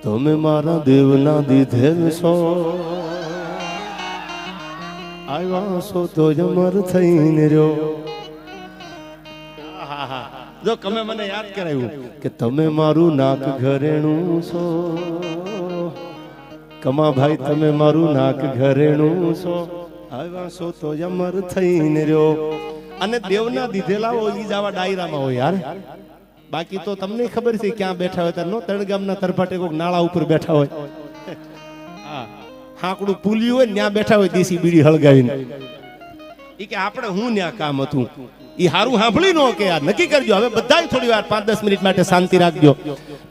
તમે મારા દેવના દીધેલ છો, આવ્યા છો તો અમર થઈને રહ્યો. જો તમે મને યાદ કરાવ્યું કે તમે મારું નાક ઘરેણું છો, કમા ભાઈ તમે મારું નાક ઘરેણું છો, આવ્યા છો તો અમર થઈને રહ્યો. અને દેવના દીધેલા હોય ઈ જ આવા ડાયરામાં હોય યાર. બાકી તો તમને ખબર છે ક્યાં બેઠા હોય નો તળગામના તરફાટે કોઈક નાળા ઉપર બેઠા હોય, હાકડું પુલ્યું હોય ત્યાં બેઠા હોય દેશી બીડી હળગાવીને. ઈ કે આપણે હું ત્યાં કામ હતું ઈ હારું સાંભળી નો કે યાર નક્કી કરજો. હવે બધાય થોડી વાર 5-10 મિનિટ માટે શાંતિ રાખજો.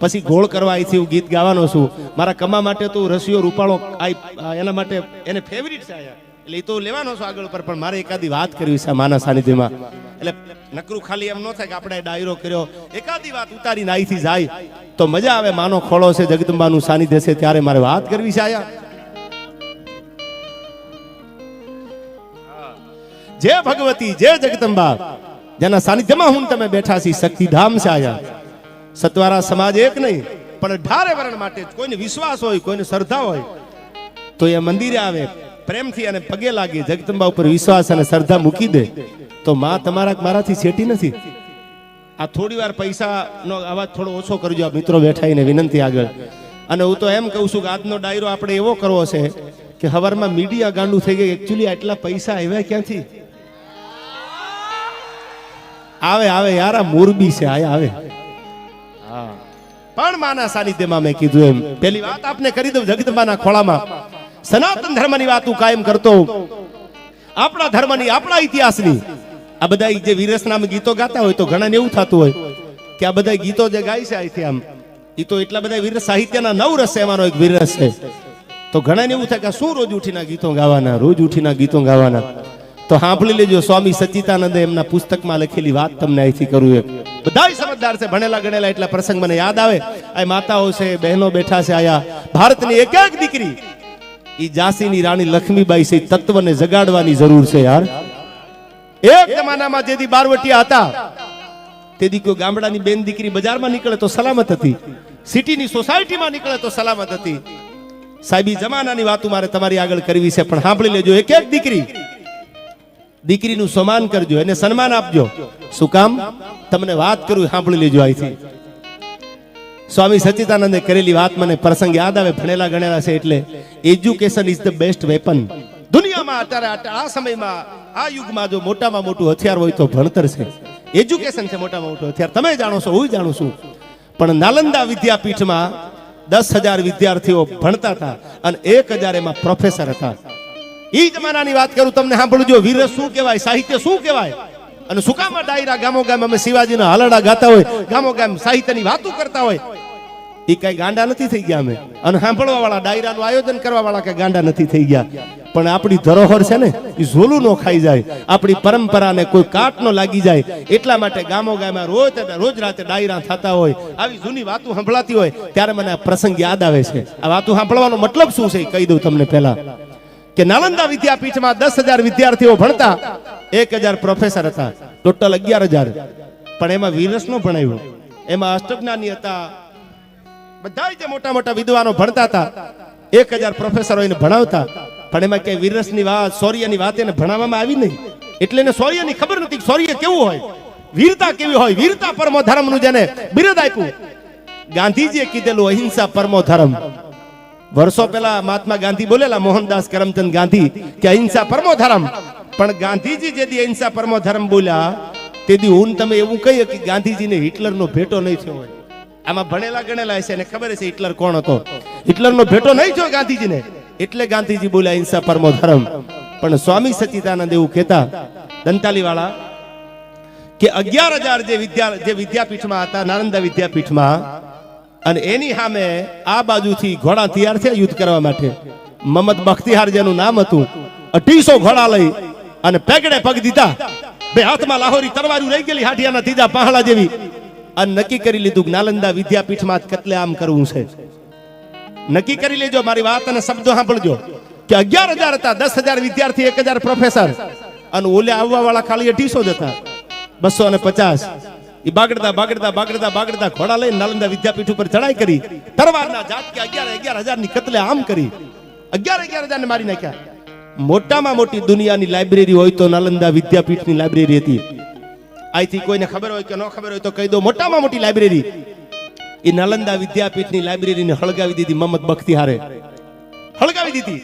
પછી ગોળ કરવા અહીંથી હું ગીત ગાવાનો છું. મારા કમા માટે તો રસિયો રૂપાળો એના માટે એને ફેવરિટ છે એટલે એ તો લેવાનો છું આગળ પર. પણ મારે એકાદી વાત કરવી છે માના સાનિધ્યમાં. એટલે નકરું ખાલી એમ ન થાય કે આપણે ડાયરો કર્યો, એકાદી વાત ઉતારીને અહીંથી જાય તો મજા આવે. માનો ખોળો છે, જગદંબાનું સાનિધ્ય છે, ત્યારે મારે વાત કરવી છે આયા. જય ભગવતી, જય જગદંબા, જેના સાનિધ્યમાં હું તમે બેઠા છી, શક્તિધામ છે આયા. સતવારા સમાજ એક નહીં પણ 18 વર્ણ માટે કોઈને વિશ્વાસ હોય, કોઈને શ્રદ્ધા હોય તો એ મંદિરે આવે, પ્રેમથી અને પગે લાગી જગદંબા ઉપર વિશ્વાસ અને શ્રદ્ધા મૂકી દે તો માં તમારા મારાથી છેટી નથી. આ થોડી વાર પૈસાનો અવાજ થોડો ઓછો કરજો મિત્રો બેઠા એને વિનંતી આગળ. અને હું તો એમ કહું છું કે આજનો ડાયરો આપણે એવો કરવો છે કે હવારમાં મીડિયા ગાંડું થઈ ગઈ. એકચ્યુઅલી આટલા પૈસા આવ્યા ક્યાંથી? આવે આવે યાર, આ મોરબી છે આયા આવે. હા, પણ માના સાનિધ્યમાં મેં કીધું એમ પેલી વાત આપને કરી દઉં. જગદંબાના ખોળામાં સનાતન ધર્મની વાત હું કાયમ કરતો, આપણા ધર્મની, આપણા ઇતિહાસની. આ બધા જે વીરસનામ ગીતો ગાતા હોય તો ઘણાને એવું થતું હોય કે આ બધા ગીતો જે ગાય છે અહીંથી આમ, એ તો એટલા બધા વીર સાહિત્યના 9 રસ એમાંનો એક વીરસ છે. તો ઘણાને એવું થાય કે શું રોજ ઉઠીના ગીતો ગાવાના, રોજ ઉઠીના ગીતો ગાવાના. તો સાંભળી લેજો, સ્વામી સચ્ચિદાનંદે એમના પુસ્તકમાં લખેલી વાત તમને અહીંથી કરું. એક બધાય સમજદાર છે, ભણેલા ગણેલા, એટલા પ્રસંગ મને યાદ આવે. આ માતાઓ છે, બહેનો બેઠા છે આયા. ભારતની એક એક દીકરી ઈ ઝાંસીની રાણી લક્ષ્મીબાઈ છે, તત્વને જગાડવાની જરૂર છે યાર. એક જમાનામાં જેથી બારવટિયા હતા તેથી કોઈ ગામડાની બેન દીકરી બજારમાં નીકળે તો સલામત હતી, સિટીની સોસાયટીમાં નીકળે તો સલામત હતી. સાહેબી જમાનાની વાતો મારે તમારી આગળ કરવી છે, પણ સાંભળી લેજો. એક એક દીકરીનું સન્માન કરજો, એને સન્માન આપજો. શું કામ? તમને વાત કરું, સાંભળી લેજો અહીંથી. સ્વામી સચ્ચિદાનંદે કરેલી વાત મને પ્રસંગ યાદ આવે. ભણેલા ગણેલા છે એટલે education is the best weapon. દુનિયામાં અત્યારે આ સમયમાં, આ યુગમાં જો મોટામાં મોટું હથિયાર હોય તો ભણતર છે, એજ્યુકેશન છે મોટામાં મોટું હથિયાર. તમે જાણો છો, હું જાણું છું. પણ નાલંદા વિદ્યાપીઠમાં 10,000 વિદ્યાર્થીઓ ભણતા હતા અને 1,000 એમાં પ્રોફેસર હતા. ઈ જમાનાની વાત કરું, તમને સાંભળજો. વીર શું કહેવાય, સાહિત્ય શું કહેવાય, અને શું કામ ડાયરા ગામો ગામ અમે શિવાજીના હાલડા ગાતા હોય, ગામો ગામ સાહિત્યની વાતો કરતા હોય. એ કઈ ગાંડા નથી થઈ ગયા અમે, અને સાંભળવા વાળા, ડાયરાનું આયોજન કરવા વાળા કઈ ગાંડા નથી થઈ ગયા. પણ આપણી ધરોહર છે ને એ ઝોલું નો ખાઈ જાય, આપણી પરંપરાને કોઈ કાટ નો લાગી જાય, એટલા માટે ગામો ગામમાં રોજ રાતે ડાયરા થતા હોય, આવી જૂની વાતો સંભળાતી હોય ત્યારે મને આ પ્રસંગ યાદ આવે છે. આ વાતો સાંભળવાનો મતલબ શું છે કહી દઉં તમને પહેલા. કે નાલંદા વિદ્યાપીઠમાં 10,000 વિદ્યાર્થીઓ ભણતા, 1,000 પ્રોફેસર હતા, ટોટલ 11,000. પણ એમાં વીરસ નો ભણાવ્યું, એમાં અષ્ટજ્ઞાની હતા, બધા જે મોટા મોટા વિદ્વાનો ભણતા હતા. 1,000 પ્રોફેસરો એને ભણાવતા, પણ એમાં કઈ વીરસની વાત, શૌર્યની વાત એને ભણાવવામાં આવી નહીં. એટલે એને શૌર્યની ખબર નથી, શૌર્ય કેવું હોય, વીરતા કેવી હોય. વીરતા પરમો ધર્મનું જેને બિરુદ આપ્યું, ગાંધીજીએ કીધેલું અહિંસા પરમો ધર્મ. વર્ષો પહેલા મહાત્મા ગાંધી બોલેલા, મોહનદાસ કરમચંદ ગાંધી, કે અહિંસા પરમો ધર્મ. પણ ગાંધીજી જેથી અહિંસા પરમો ધર્મ બોલ્યા તેથી હું તમે એવું કહીએ કે ગાંધીજીને હિટલરનો ભેટો નહીં થયો હોય. આમાં ભણેલા ગણેલા છે એને ખબર છે હિટલર કોણ હતો. હિટલરનો ભેટો નહીં થયો ગાંધીજીને, એટલે ગાંધીજી બોલ્યા અહિંસા પરમો ધર્મ. પણ સ્વામી સચ્ચિદાનંદ એવું કહેતા, દંતાલી વાળા, કે 11,000 જે વિદ્યાપીઠમાં હતા, નાલંદા વિદ્યાપીઠમાં, અને એની સામે આ બાજુથી ઘોડા તૈયાર થયા યુદ્ધ કરવા માટે. મહમદ બખ્તિયાર જેનું નામ હતું, 250 ઘોડા લઈ અને પેગડે પગ દીધા, બે હાથમાં લાહોરી તરવારું રહી ગયેલી હાટિયાના ત્રીજા પહાડા જેવી, અને નક્કી કરી લીધું કે નાલંદા વિદ્યાપીઠમાં કત્લેઆમ કરવું છે. નક્કી કરી લેજો, મારી વાત અને શબ્દો સાંભળજો. કે 11,000 હતા, 10,000 વિદ્યાર્થી, 1,000 પ્રોફેસર, અને ઓલે આવવા વાળા ખાલી 250 જ હતા, 250. એ બાગડતા ઘોડા લઈને નાલંદા વિદ્યાપીઠ ઉપર ચડાઈ કરી, તરવારના ઝાટકે 11,000 ની કતલે આમ કરી, 11,000 ને મારી નાખ્યા. મોટામાં મોટી દુનિયાની લાઇબ્રેરી હોય તો નાલંદા વિદ્યાપીઠની લાઇબ્રેરી હતી. આથી કોઈને ખબર હોય કે ન ખબર હોય તો કહી દો, મોટામાં મોટી લાઇબ્રેરી એ નાલંદા વિદ્યાપીઠની લાઇબ્રેરીને હળગાવી દીધી. મોહમ્મદ બખ્તિયારે હળગાવી દીધી.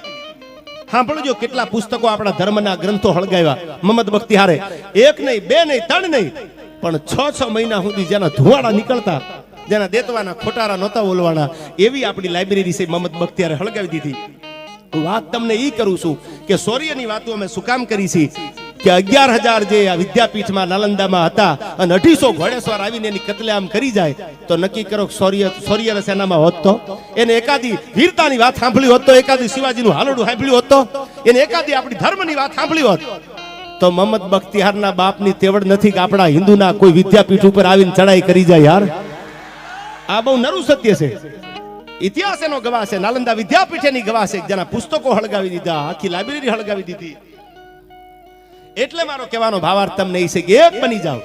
સાંભળજો કેટલા પુસ્તકો આપણા ધર્મના ગ્રંથો હળગાવ્યા મોહમ્મદ બખ્તિયારે. 1 નહીં, 2 નહીં, 3 નહીં, પણ 6 મહિના સુધી જેના ધુવાડા નીકળતા, જેના દેતવાના ખોટારા નહોતા બોલવાના, એવી આપણી લાઇબ્રેરી છે મોહમ્મદ બખ્તિયારે હળગાવી દીધી. વાત તમને ઈ કરું છું કે શૌર્યની વાતો અમે શું કામ કરી છે કે 11,000 જે આ વિદ્યાપીઠમાં નાલંદામાં હતા અને 250 ઘોડેસવાર આવીને એની કતલેઆમ કરી જાય તો નક્કી કરો શૌર્ય સેનામાં હોત તો એને એકાદી વીરતાની વાત સાંભળી હોત તો, એકાદી શિવાજીનું હાલડું સાંભળ્યું હોત તો, એને એકાદી આપણી ધર્મની વાત સાંભળી હોત તો મોહમ્મદ બખ્તિયારના બાપની તેવડ નથી કે આપણા હિન્દુના કોઈ વિદ્યાપીઠ ઉપર આવીને ચડાઈ કરી જાય. યાર આ બહુ નરું સત્ય છે. ઇતિહાસ એનો ગવાહ છે, નાલંદા વિદ્યાપીઠની ગવાહ છે, જેના પુસ્તકો હળગાવી દીધા, આખી લાઇબ્રેરી હળગાવી દીધી. એટલે મારો કહેવાનો ભાવાર્થ તમને એ છે કે એક બની જાઓ.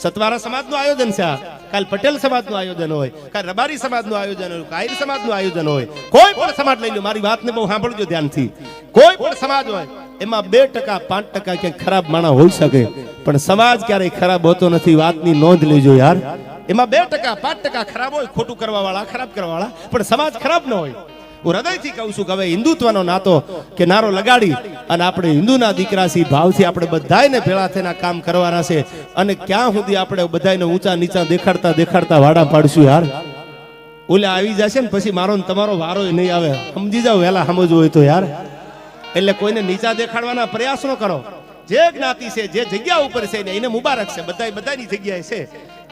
સતવારા સમાજનું આયોજન છે, કાલ પટેલ સમાજનું આયોજન હોય, કાલ રબારી સમાજનું આયોજન હોય, આહિર સમાજનું આયોજન હોય, કોઈ પણ સમાજ લઈ લો, મારી વાતને બહુ સાંભળજો ધ્યાનથી. કોઈ પણ સમાજ હોય એમાં 2%, 5% ક્યાંક ખરાબ માણસ હોઈ શકે, પણ સમાજ ક્યારેય ખરાબ હોતો નથી. વાતની નોંધ લેજો યાર. એમાં 2%, 5% ખરાબ હોય, ખોટું કરવા વાળા, ખરાબ કરવા વાળા, પણ સમાજ ખરાબ ન હોય. હું હૃદયથી કહું છું કે હવે હિન્દુત્વનો નાતો કે નારો લગાડી અને આપણે હિન્દુના દીકરા છીએ, ભાવથી આપણે બધાને ભેળા થઈને કામ કરવાના છે. અને ક્યાં સુધી આપણે બધાને ઊંચા નીચા દેખાડતા વાડા પાડશું યાર? ઓલે આવી જશે ને પછી મારો ને તમારો વારો નહીં આવે. સમજી જાવ વહેલા સમજવું હોય તો યાર. એટલે કોઈને નીચા દેખાડવાના પ્રયાસ ન કરો. જે જ્ઞાતિ છે, જે જગ્યા ઉપર છે ને એને મુબારક છે, બધાની જગ્યાએ છે.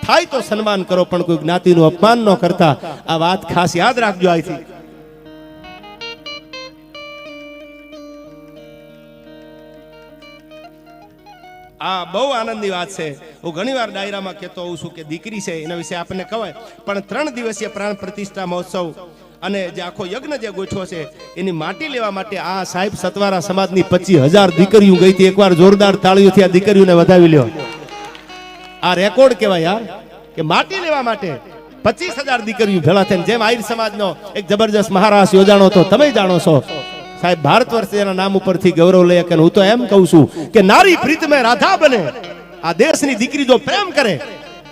થાય તો સન્માન કરો, પણ કોઈ જ્ઞાતિનું અપમાન ન કરતા. આ વાત ખાસ યાદ રાખજો. આથી આ બહુ આનંદની વાત છે. હું ઘણીવાર ડાયરામાં કહેતો હોઉં છું કે દીકરી છે એના વિશે આપણને કહેવાય, પણ 3 દિવસીય પ્રાણ પ્રતિષ્ઠા મહોત્સવ અને જે આખો યજ્ઞ જે ગોઠવો છે એની માટી લેવા માટે આ સાહેબ સતવારા સમાજની 25,000 દીકરીઓ ગઈ હતી. એકવાર જોરદાર તાળીઓથી આ દીકરીઓને વધાવી લ્યો. આ રેકોર્ડ કહેવાય યાર, કે માટી લેવા માટે 25,000 દીકરીઓ ભેળા થઈને, જેમ આહિર સમાજનો એક જબરજસ્ત મહારાસ યોજાણો તો તમે જાણો છો સાહેબ. ભારત વર્ષ એના નામ ઉપરથી ગૌરવ લઈએ કે હું તો એમ કહું છું કે નારી પ્રીત મેં રાધા બને. આ દેશની દીકરી જો પ્રેમ કરે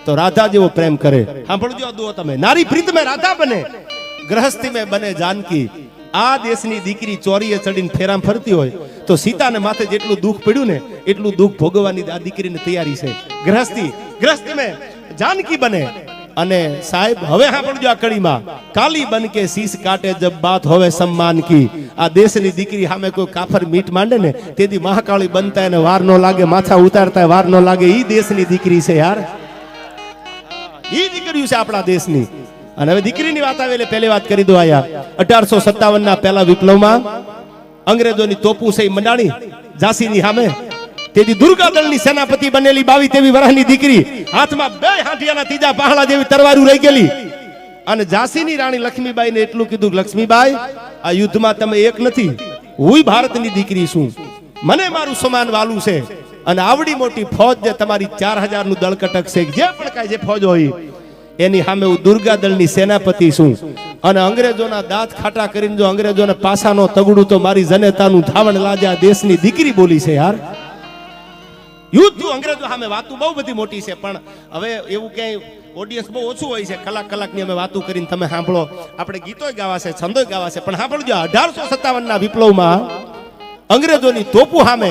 તો રાધા જેવો પ્રેમ કરે. સાંભળજો દુઓ તમે, નારી પ્રીત મેં રાધા બને, ગ્રહસ્થી મેં બને જાનકી. આ દેશની દીકરી ચોરીએ ચડીને ફેરામ ફરતી હોય તો સીતાને માથે જેટલું દુઃખ પડ્યું ને એટલું દુઃખ ભોગવવાની આ દીકરીની તૈયારી છે. ગ્રહસ્થી મેં જાનકી બને. અને સાહેબ હવે સાંભળજો આ કડીમાં, કાલી બન કે શીશ કાટે જબ બાત હોવે સમ્માન કી. આ દેશની દીકરી સામે કોઈ કાફર મીટ માંડે ને તેથી મહાકાળી બનતા એને વાર ન લાગે, માથા ઉતારતા વાર ન લાગે. ઈ દેશની દીકરી છે યાર, ઈ દીકરીઓ છે આપણા દેશની. અને હવે દીકરીની વાત આવે એટલે પહેલી વાત કરી દો. આયા 1857 ના પહેલા વિપ્લવમાં અંગ્રેજોની તોપુ છે મંડાણી ઝાંસીની સામે. તેથી દુર્ગાદળની સેનાપતિ બનેલી 22-23 વર્ષની દીકરી હાથમાં 2 હાંઠિયાના ત્રીજા પહાડા જેવી તરવારું રહી ગયેલી. અને ઝાંસીની રાણી લક્ષ્મીબાઈને એટલું કીધું, લક્ષ્મીબાઈ આ યુદ્ધમાં તમે એક નથી, હું ભારતની દીકરી છું, મને મારું સમાન વાલું છે. અને આવડી મોટી ફોજ જે તમારી 4,000 નું દળ કટક છે, જે પણ કાંઈ જે ફોજ હોય એની સામે હું દુર્ગાદળની સેનાપતિ છું. અને અંગ્રેજોના દાંત ખાટા કરીને જો અંગ્રેજોને પાસાનો તગડું તો મારી જનેતાનું ધાવણ લાજે. આ દેશની દીકરી બોલી છે યાર. યુદ્ધ અંગ્રેજો સામે વાતું બહુ બધી મોટી છે, પણ હવે એવું ક્યાંય ઓડિયન્સ બહુ ઓછું હોય છે. કલાકની અમે વાતું કરીને તમે સાંભળો. આપણે ગીતોય ગાવા છે, છંદોય ગાવા છે, પણ સાંભળજો 1857 ના વિપ્લવમાં અંગ્રેજોની તોપુ સામે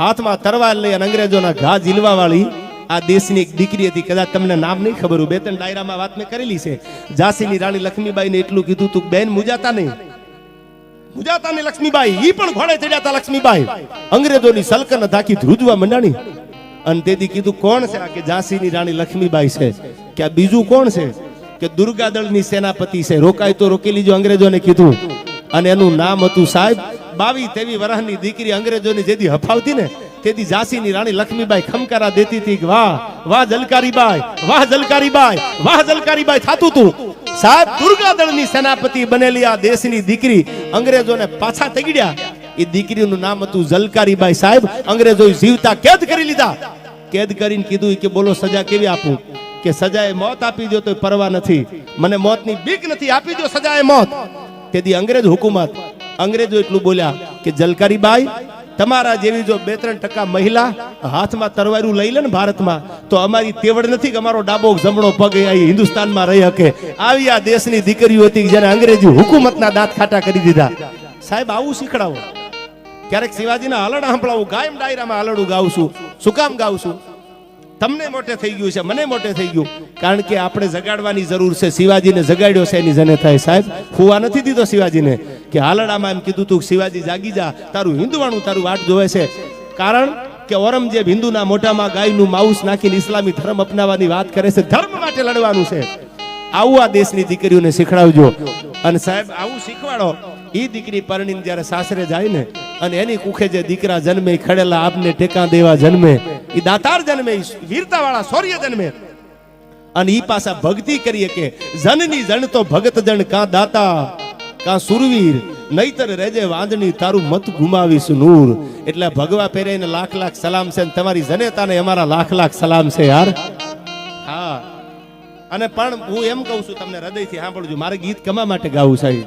હાથમાં તરવાર લઈ અને અંગ્રેજોના ઘા ઝીલવા વાળી આ દેશની એક દીકરી હતી. કદાચ તમને નામ નહીં ખબર હોય, 2-3 ડાયરામાં વાત મેં કરેલી છે. ઝાંસીની રાણી લક્ષ્મીબાઈને એટલું કીધું તું બેન મુજાતા નહીં, મુજાતાની લક્ષ્મીબાઈ ઈ પણ ઘોડે ચડ્યાતા. લક્ષ્મીબાઈ અંગ્રેજોની સલ્તનત આખી ધ્રુજવા મંડાણી. અને તેથી કીધું કોણ છે આ? કે ઝાંસીની રાણી લક્ષ્મીબાઈ છે. કે આ બીજું કોણ છે? કે દુર્ગાદળની સેનાપતિ છે. રોકાય તો રોકી લીજો, અંગ્રેજોને કીધું. અને એનું નામ હતું સાહેબ 22-23 વર્ષની દીકરી. અંગ્રેજોની જેથી હફાવતી ને તેથી ઝાંસીની રાણી લક્ષ્મીબાઈ ખમકારા દેતી હતી કે વાહ વાહ જલકારીબાઈ, વાહ જલકારીબાઈ, વાહ જલકારીબાઈ થાતું તું. સાહેબ દુર્ગાદળની સેનાપતિ બનેલી આ દેશની દીકરી અંગ્રેજોને પાછા તગડ્યા. એ દીકરીનું નામ હતું જલકારીબાઈ. સાહેબ અંગ્રેજોએ જીવતા કેદ કરી લીધા. કેદ કરીને કીધું કે બોલો સજા કેવી આપું? કે સજાએ મોત આપી દો તો પરવા નથી, મને મોતની બીક નથી, આપી દો સજાએ મોત. તેથી અંગ્રેજ હુકુમત, અંગ્રેજો એટલું બોલ્યા કે જલકારીબાઈ, તમારા જેવી જો 2-3% મહિલા હાથમાં તરવારું લઈ લે ને ભારતમાં, તો અમારી તેવડ નથી કે અમારો ડાબો જમણો પગ અહીં હિન્દુસ્તાનમાં રહી શકે. આવી આ દેશની દીકરીઓ હતી જેને અંગ્રેજી હુકુમતના દાંત ખાટા કરી દીધા. સાહેબ આવું શીખડાવો. ક્યારેક શિવાજીના હાલડા સંભળાવું, કાયમ ડાયરામાં હાલડું ગાઉં છું. શું કામ ગાઉં છું? તમને મોટે થઈ ગયું છે, મને મોટે થઈ ગયું, કારણ કે આપણે જગાડવાની જરૂર છે. શિવાજીને જગાડ્યો છે એની જને થાય. સાહેબ ફુવા નથી દીધો શિવાજીને કે હાલડામાં એમ કીધું તું શિવાજી જાગી જા, તારું હિન્દુવાણું તારું વાટ જોવે છે. કારણ કે ઔરંગઝેબ હિન્દુના મોઢામાં ગાયનું માઉસ નાખીને ઇસ્લામી ધર્મ અપનાવવાની વાત કરે છે. ધર્મ માટે લડવાનું છે. આવું આ દેશની દીકરીઓને શીખડાવજો. અને સાહેબ આવું શીખવાડો. એ દીકરી પરણીને જ્યારે સાસરે જાય ને, અને એની કુખે જે દીકરા જન્મે, ખડેલા આપને ટેકા દેવા જન્મે, એ દાતાર જન્મે, વીરતા વાળા શૌર્ય જન્મે, અને ઈ પાછા ભક્તિ કરીએ કે જનની જણ તો ભગત જણ, કા દાતા કા સુરવીર, નહીતર રેજે વાંદણી, તારું મત ગુમાવીશ નૂર. એટલે ભગવા પહેરીને લાખ લાખ સલામ છે, તમારી જનેતાને અમારા લાખ લાખ સલામ છે યાર. હા, અને પણ હું એમ કહું છું, તમને હૃદયથી સાંભળજો, મારે ગીત કમા માટે ગાવું સાહેબ.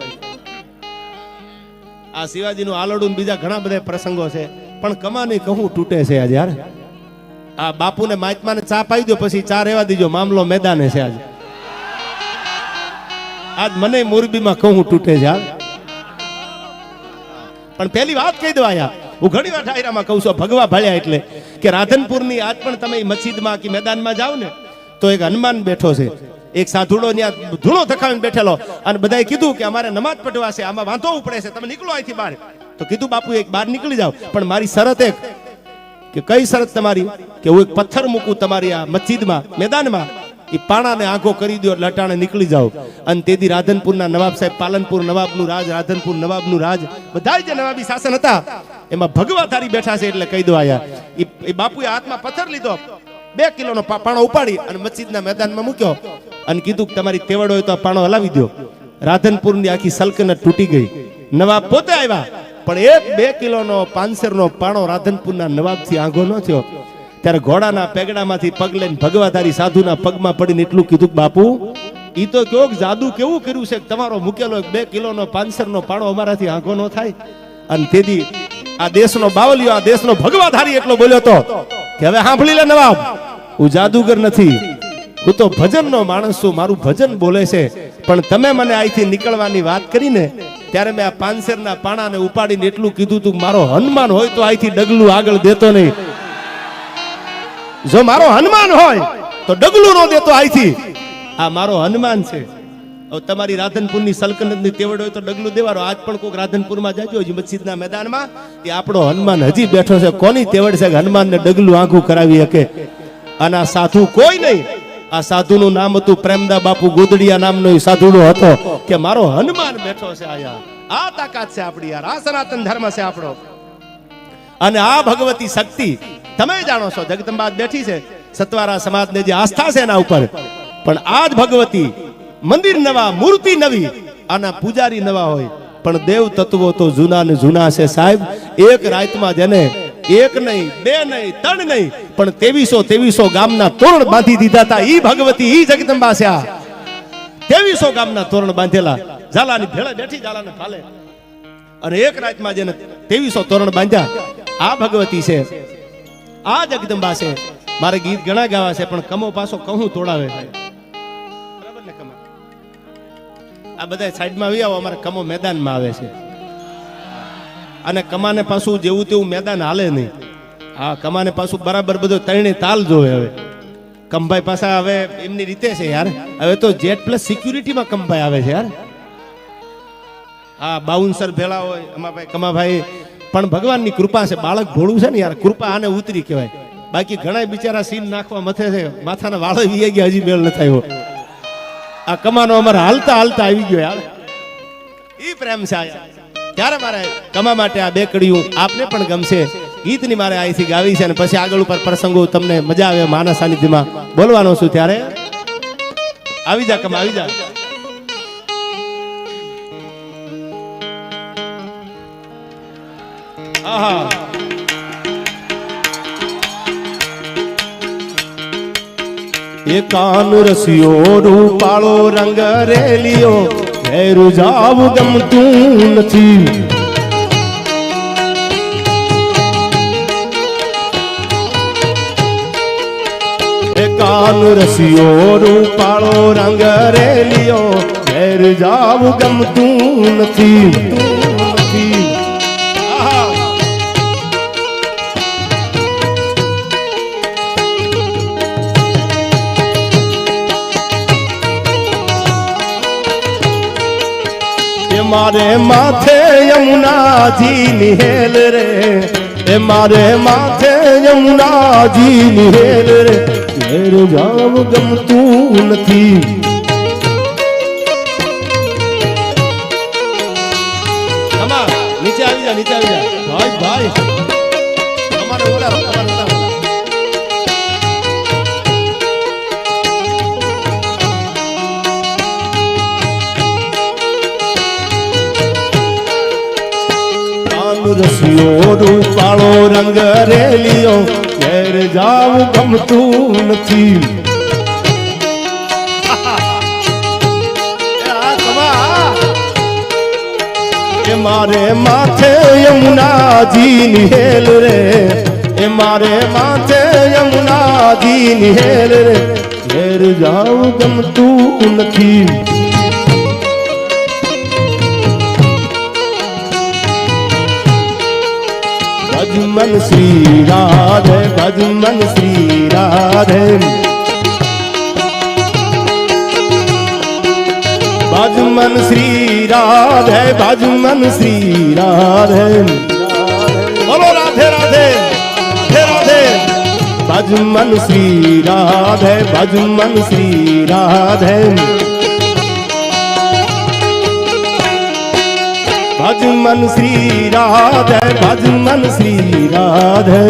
આ શિવાજીનું આલડું બીજા ઘણા બધા પ્રસંગો છે, પણ કમાની કહું તૂટે છે આજ યાર. આ બાપુને મહાત્માને ચા પાઈ દો, પછી ચા રહેવા દીજો, મામલો મેદાને છે આજ. આજ મને મોરબીમાં કહું તૂટે છે યાર. પણ પહેલી વાત કહી દો આયા, હું ઘણી વાર ડાયરામાં કહું છું, ભગવા ભાળ્યા એટલે કે રાધનપુરની આજ પણ તમે મસ્જિદમાં કે મેદાનમાં જાઓ ને, તો એક હનુમાન બેઠો છે, એક સાધુડો ત્યાં ધૂણો ધખાવીને બેઠેલો, અને બધાએ કીધું કે અમારે નમાજ પઢવા છે, આમાં વાંધો ઉપડે છે, તમે નીકળો અહીંથી બહાર. તો કીધું બાપુ એક બહાર નીકળી જાઓ, પણ મારી શરત એક, કે કઈ શરત તમારી? કે હું એક પથ્થર મૂકું તમારી આ મસ્જિદમાં મેદાનમાં, એ પાણાને આંખો કરી દો એટલે અટાણે નીકળી જાઓ. અને તેથી રાધનપુરના નવાબ સાહેબ, પાલનપુર નવાબનું રાજ, રાધનપુર નવાબનું રાજ, બધા જે નવાબી શાસન હતા એમાં ભગવાધારી બેઠા છે. એટલે કહી દો આયા, એ બાપુએ હાથમાં પથ્થર લીધો, 2 કિલોનો પાણો ઉપાડી અને મસ્જિદના મેદાનમાં મૂક્યો, અને કીધું કે તમારી તેવડ હોય તો આ પાણો હલાવી દો. રાધનપુરની આખી સલ્તનત તૂટી ગઈ. નવાબ પોતે આવ્યા, પણ 1-2 કિલોનો પાંસેરનો પાણો રાધનપુરના નવાબથી આંગો ન થયો. ત્યારે ઘોડાના પેગડામાંથી પગ લઈને ભગવાધારી સાધુના પગમાં પડીને એટલું કીધું કે બાપુ, ઈ તો કયો જાદુ કેવું કર્યું છે, તમારો મૂકેલો 2 કિલોનો પાંસેરનો પાણો અમારાથી આંગો ન થાય. અને તેથી આ દેશનો બાવલિયો, આ દેશનો ભગવાધારી એટલો બોલ્યો તો કે હવે સાંભળી લે નવાબ, હું જાદુગર નથી, હું તો ભજનનો માણસ છું, મારું ભજન બોલે છે. પણ તમે મને અહીંથી નીકળવાની વાત કરીને ત્યારે મેં આ પાંસેરના પાણાને ઉપાડીને એટલું કીધું તું, મારો હનુમાન હોય તો અહીંથી ડગલું આગળ દેતો નહીં. જો મારો હનુમાન હોય તો ડગલું ન દેતો અહીંથી. આ મારો હનુમાન છે. તમારી રાધનપુરની સલ્તનતની તેવડ હોય તો ડગલું દેવાનો. આજ પણ કોઈક રાધનપુરમાં જાજો, મસ્જિદના મેદાનમાં, એ આપણો હનુમાન હજી બેઠો છે. કોની તેવડ છે કે હનુમાનને ડગલું આંખું કરાવી શકે? અને આ સાધુ કોઈ નહીં. આ સાધુનું નામ હતું પ્રેમદા બાપુ ગોદડિયા નામનો એ સાધુનો હતો કે મારો હનુમાન બેઠો છે આયા. આ તાકાત છે આપણી યાર, આ સનાતન ધર્મ છે આપણો. અને આ ભગવતી શક્તિ તમે જાણો છો, જગદંબા બેઠી છે, સતવારા સમાજને જે આસ્થા છે એના ઉપર. પણ આ જ ભગવતી, મંદિર નવા, મૂર્તિ નવી, આના પૂજારી નવા હોય, પણ દેવ તત્વો તો જૂના ને જૂના છે સાહેબ. એક રાતમાં જેને 1 નહીં, 2 નહીં, 3 નહીં, પણ 2300 ગામના તોરણ બાંધી દીધા હતા. ઈ ભગવતી, ઈ જગદંબા છે. આ 2300 ગામના તોરણ બાંધેલા, ઝાલાની ભેળે બેઠી, ઝાલાને ફાલે, અને એક રાતમાં જેને 2300 તોરણ બાંધ્યા, આ ભગવતી છે, આ જગદંબા છે. મારે ગીત ઘણા ગાવા છે, પણ કમો પાછો કહું તોડાવે છે. બરાબર ને? કમા આ બધા સાઈડમાં આવી આવો, અમારે કમો મેદાનમાં આવે છે. અને કમાને પાછું જેવું તેવું મેદાન હાલે નહીં. હા, કમાને પાછું બરાબર બધો 3 તાલ જોવે. હવે કંભાઈ પાછા હવે એમની રીતે છે યાર. હવે તો જેટ પ્લસ સિક્યુરિટીમાં કંભાઈ આવે છે યાર. હા, બાઉન્સર ભેળા હોય એમાં ભાઈ કમાભાઈ. પણ ભગવાનની કૃપા છે, બાળક ભોળું છે ને યાર, કૃપા આને ઉતરી કહેવાય. બાકી ઘણા બિચારા સીન નાખવા મથે છે, માથાના વાળો વી ગયા, હજી મેળ નથી આવ્યો. આ કમાનો અમારે હાલતા હાલતા આવી ગયો યાર. ઈ પ્રેમ છે આયા. ત્યારે મારે કમા માટે આ 2 કડીયું આપને પણ ગમશે. ગીતની મારે અહીંથી ગાવી છે, અને પછી આગળ ઉપર પ્રસંગો તમને મજા આવે માના સાનિધ્યમાં બોલવાનો છું. ત્યારે આવી જા કમા, આવી જા. આહા, એ કાન રસિયો રૂપાળો રંગ રેલિયો ઘેર જાવું ગમતું નથી. એ કાન રસિયો રૂપાળો રંગ રેલિયો ઘેર જાવું ગમતું નથી. मारे माथे यमुना जी निहेल रे, ए मारे माथे यमुना जी निहेल रे, घेर जाव गमतू नथी. नीचे आ जा, नीचे आ जा भाई भाई हमारे बोला રસિયો રૂપાળો રંગ રેલિયો ઘેર જાવું ગમતું નથી. એ મારે માથે યમુનાજી નિહેલ રે, એ મારે માથે યમુનાજી નિહેલ રે, ઘેર જાવું ગમતું નથી. भजमन श्री राधे, भजमन श्री राधे, भजमन श्री राधे, भजमन श्री राधे. बोलो राधे राधे राधे राधे. भजमन श्री राधे, भजमन श्री राधे, भजमन श्री राधे, भजमन श्री राधे.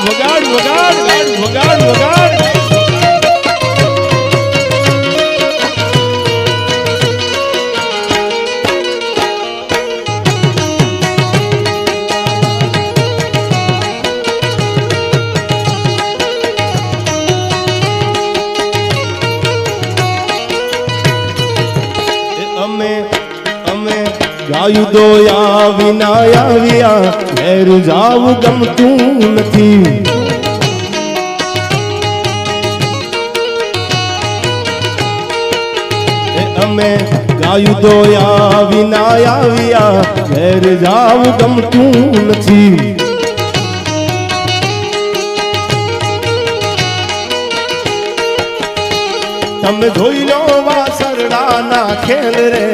वगाड़ वगाड़ वगाड़ वगाड़ वगाड़. ગાયું દોયા વિના આવ્યા ઘેર જાવું ગમતું નથી. અમે ગાયું દોયા વિના આવ્યા ઘેર જાવું ગમતું નથી. તમે જોઈ લો વાસરડાના ખેલ રે,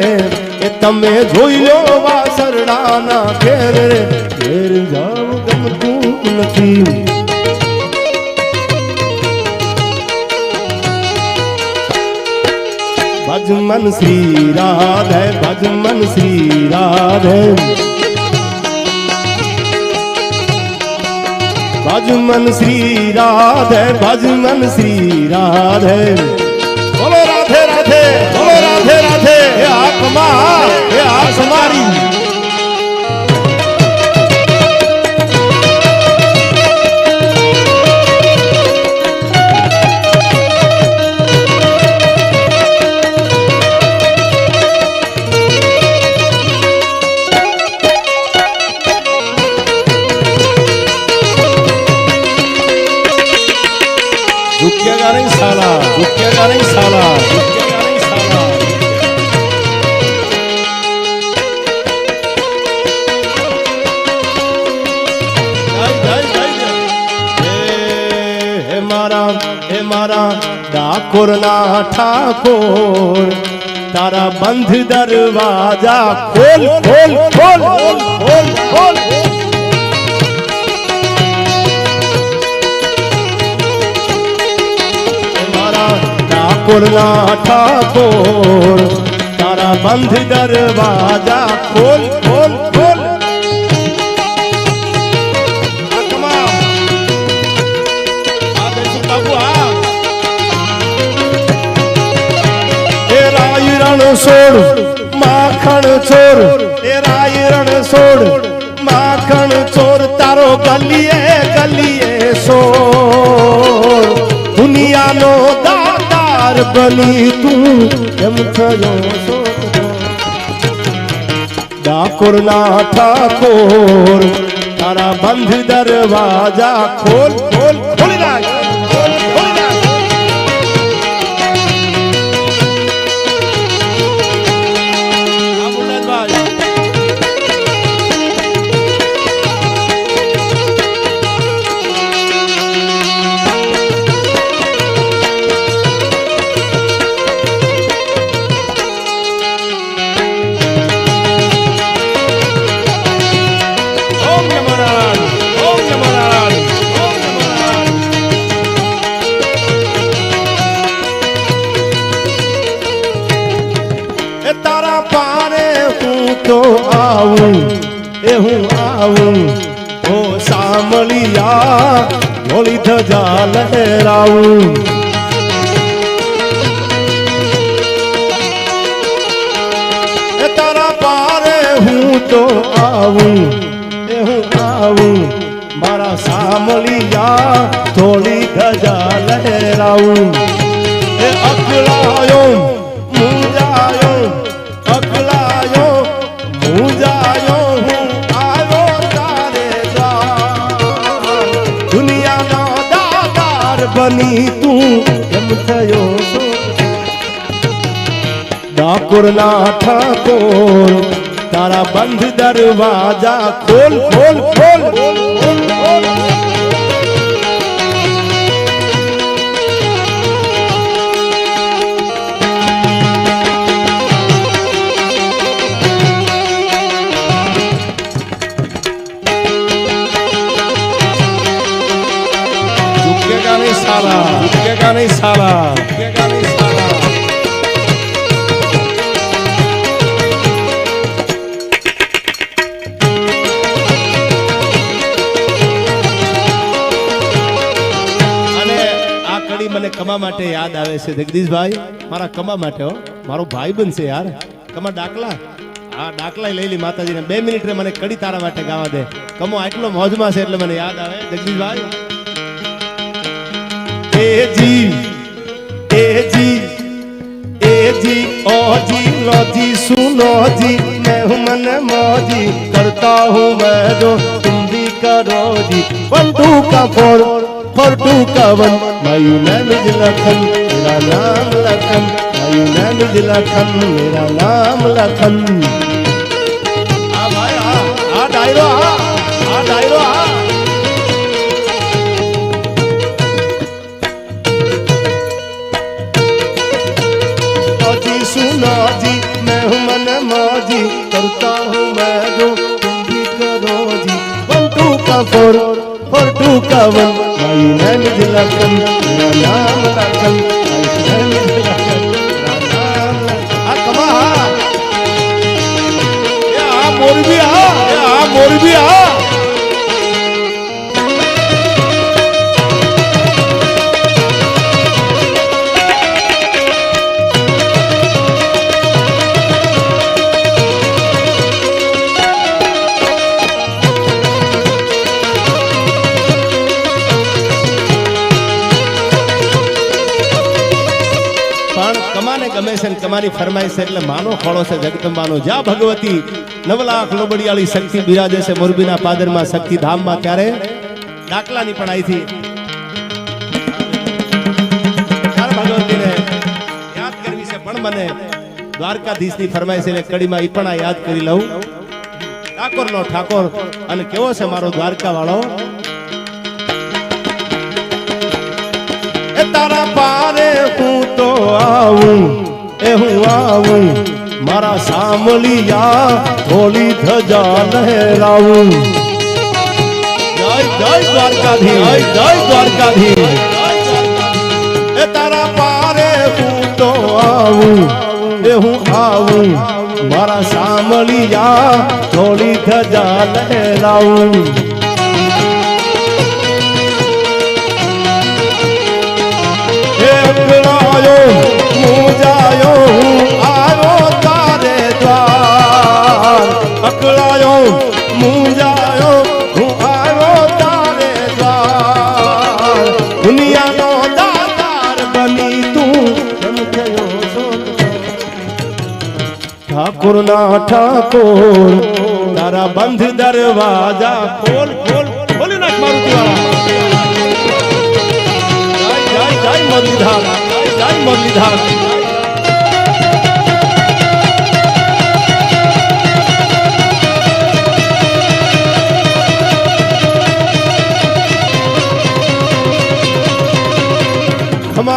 તમે જોઈ લો વાસરડાના ખેલ રે, ઘેર જાવ ગમતું નથી. ભજમન શ્રી રાધે, ભજમન શ્રી રાધે, ભજમન શ્રી રાધે, ભજમન શ્રી રાધે. બોલો રાધે રાધે, બોલો રાધે રાધે. એ આંખમાં એ આંખ મારી. झुकेगा नहीं साला, झुकेगा नहीं साला, झुकेगा नहीं साला. हे मारा ડાકોર ના ઠાકોર, તારા બંધ દરવાજા ખોલ ખોલ ખોલ ખોલ ખોલ. ડાકોર ના ઠાકોર, તારા બંધ દરવાજા ખોલ ખોલ ખોલ. सोड़ माखण छोर ए रायरण सोड़ माखण छोर तारो गलिए गलिए सोड़ दुनिया नो दातार बनी तू एम थयो डाकोर ना ठाकोर तारा बंध दरवाजा खोल खोल खोल राज खोल खोल राज तो आऊं ए हूँ आऊं ओ सामलिया गोली धजा लहराऊं ए तारा पारे हूँ तो आऊं ए हूँ आऊं मारा सामलिया थोड़ी धजा लहराऊं ए अकलायो मुंजायो अकलायो जायो हूँ आयो तारे द्वार दुनिया ना दातार बनी तू एम थयो डाकोर ना ठाकोर तारा बंध दरवाजा खोल खोल खोल खोल खोल साला झुकेगा नहीं साला झुकेगा नहीं साला અને આ કડી મને કમા માટે યાદ આવે છે જગદીશભાઈ મારા કમા માટે હો મારો ભાઈ બનશે યાર કમા ડાકલા આ ડાકલા લઈ લી માતાજીને 2 મિનિટ રે મને કડી તારા માટે ગાવા દે કમો આટલો મોજમાં છે એટલે મને યાદ આવે જગદીશભાઈ ए जी ओ जी लो जी सुनो जी मैं हूँ मन मौजी करता हूँ मैं जो तुम भी करो जी 1 2 का 4 4 2 का 1 मायू नैन लखन मेरा नाम लखन मायू नैन लखन मेरा नाम लखन आ भाई आ डायरो आ डायरो आ सुनो जी मैं हूँ मन मौजी करता हूँ मैं जो तुम भी करो जी 1 2 का 4 4 2 का 1 मायू नैन लखन मेरा नाम लखन मायू नैन लखन मेरा नाम लखन आ कमा ये आ मोरबी आ ગમે છે તમારી ફરમાઈશ એટલે માનો ખોળો છે જગદંબાનો જ્યાં ભગવતી 9 લાખ લોબડિયાળી શક્તિ બિરાજે છે મોરબીના પાદરમાં શક્તિ ધામમાં ત્યારે ડાકલાની પણ આવી હતી ત્યારે ભગવતીને યાદ કરવી છે પણ મને દ્વારકાધીશની ફરમાઈશ એટલે કડીમાં ઈ પણ યાદ કરી લઉં ઠાકોરનો ઠાકોર અને કેવો છે મારો દ્વારકા વાળો એ તારા પારે હું તો આવું ए हूँ आऊं मारा सामलिया होली धजा लहराऊं जय जय द्वारकाधीश जय द्वारकाधीश ए तारा पारे हूँ तो आऊं ए हूँ आऊं मारा सामलिया होली धजा लहराऊं ए अकड़ायो मुझायो आयो અકળાયો મૂંઝાયો હું આવ્યો તારે દ્વાર દુનિયાનો દાતાર બની તું કેમ થયો છો ઠાકોર ના ઠાકોર તારા બંધ દરવાજા ખોલ ખોલ ખોલી નાખ મારુતિવાળા જય જય જય મુરલીધર જય મુરલીધર ખમા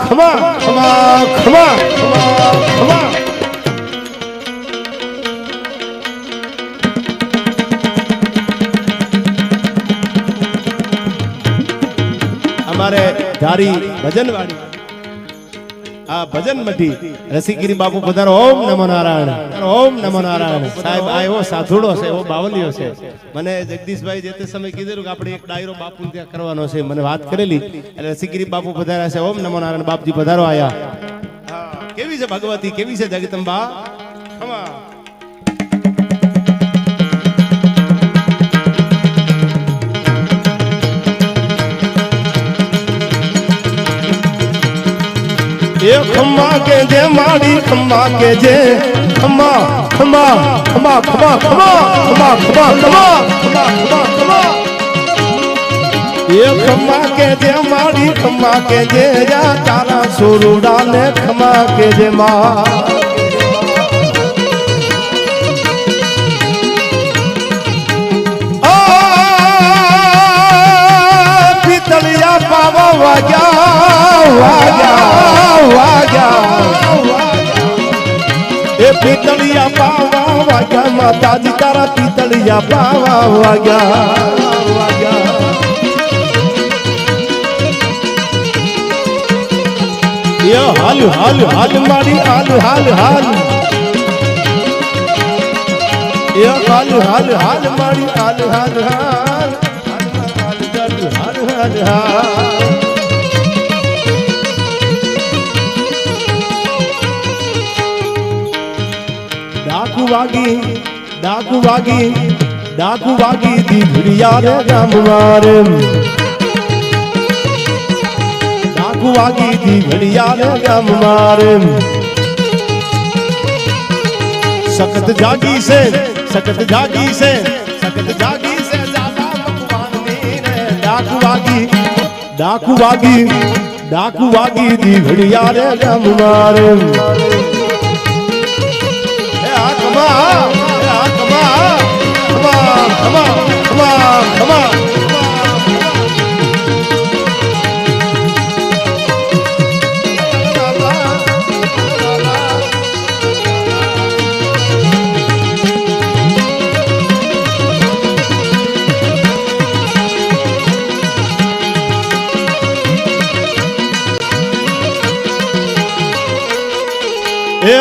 ખમા ખમા ખમા ખમા ખમા हमारे धारी भजन वाड़ी आ भजन मठी रसीगिरी बापू पधारो ओम नमो नारायण ओम नमो नारायण साहेब आयो साधुड़ो से वो बावलियो से મને જગદીશભાઈ જે તે સમય કીધેલું કે આપણે એક ડાયરો બાપુ ત્યાં કરવાનો છે મને વાત કરેલી એટલે રસીગીરી બાપુ પધાર્યા છે ઓમ નમો નારાયણ બાપજી પધારો આયા કેવી છે ભગવતી કેવી છે જગદંબા ખમા ये खम्मा के जे माड़ी खम्मा के जे खम्मा खम्मा खम्मा खम्मा खम्मा खम्मा खम्मा खम्मा खम्मा खम्मा खम्मा ये खम्मा के जे माड़ी खम्मा के जे या तारा सुरुड़ा ने खम्मा के जे माँ पितलिया पावा वाजा वाजा वाजा ए पितलिया पावा वाजा माता जी तारा पितलिया पावा वाजा वाजा ये हाल हाल हाल मारी हाल हाल हाल ये हाल हाल हाल मारी हाल हाल हाल हाल हाल हाल डाकू वागी दी भिड़िया रे राम मारे डाकू वागी दी भिड़िया रे राम मारे सकत जागी से ज्यादा भगवान मीरे डाकू वागी दी भिड़िया रे राम मारे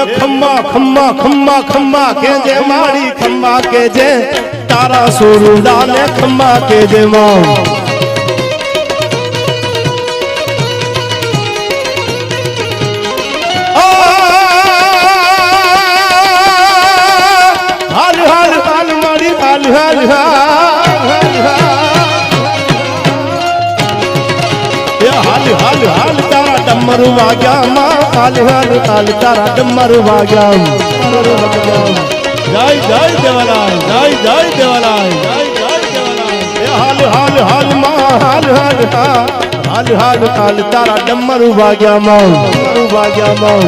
खम्मा खम्मा खम्मा खम्मा के जे माड़ी खम्मा के जे तारा सुरुड़ा ने खम्मा के जे माँ हाल हाल हाल माड़ी हाल हाल हाल हाल हाल तारा डमरू वाग्या माँ हाल हाल हाल तारा डमरू वाग्या जय जय देवलाल जय जय देवलाल जय जय देवलाल हाल हाल हाल माँ हाल हाल हाल हाल हाल तारा डमरू वाग्या माँ वाग्या माँ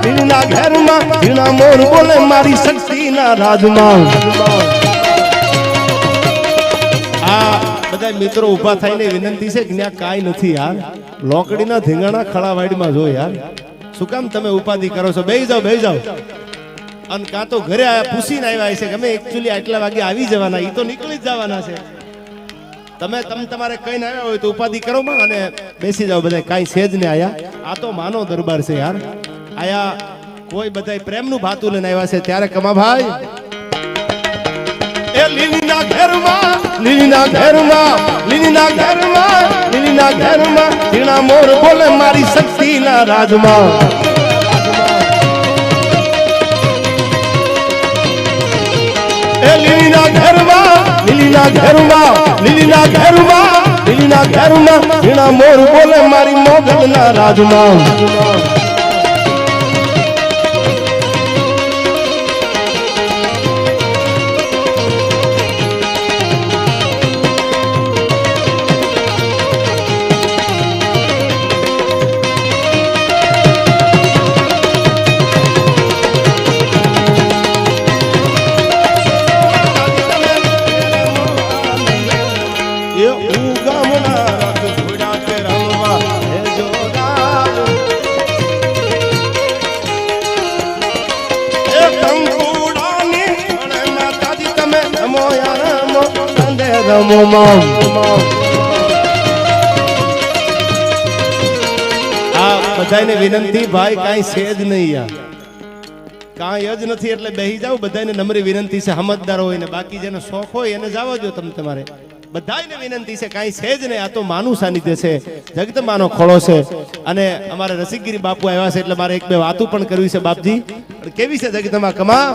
લીલીના ઘરમાં ઝીણા મોર બોલે મારી શક્તિના રાજમાં આ બધા મિત્રો ઊભા થઈને વિનંતી છે કે ત્યાં કાંઈ નથી યાર લોકડીના ધીંગાણા ખળાવાડીમાં જો યાર શું કામ તમે ઉપાધિ કરો છો બેહી જાઓ અને કાં તો ઘરે આયા પૂછીને આવ્યા છે કે અમે એકચ્યુઅલી આટલા વાગે આવી જવાના, એ તો નીકળી જ જવાના છે. તમે તમારે કહીને આવ્યા હોય તો ઉપાધિ કરો માં અને બેસી જાઓ બધા, કાંઈ છે જ ને આયા. આ તો માનો દરબાર છે યાર. આયા કોઈ બધા પ્રેમનું ભાતું લઈને આવ્યા છે. ત્યારે કમાભાઈ એ લીલીના ઘરમાં, લીલીના ઘરમાં, લીલીના ઘરમાં, લીલીના ઘરમાં ઝીણા મોર બોલે મારી શક્તિના રાજમાં. એ લીલીના ઘરમાં, લીલીના ઘરમાં, લીલીના ઘરમાં, લીલીના ઘરમાં ઝીણા મોર બોલે મારી મોગલના રાજમાં. બધાને વિનંતી ભાઈ, કાંઈ છે જ નહીં યાર, કાંઈ જ નથી એટલે બેહી જાવ. બધાને નમ્ર વિનંતી છે, સમજદાર હોય ને બાકી જેનો શોખ હોય એને જવા દો. તમારે બધાને વિનંતી છે, કાંઈ છે જ નહીં. આ તો માનું સાનિધ્ય છે, જગદંબાનો ખોળો છે. અને અમારે રસિકગીરી બાપુ આવ્યા છે એટલે મારે એક બે વાતો પણ કરવી છે. બાપજી કેવી છે જગદંબા કમા?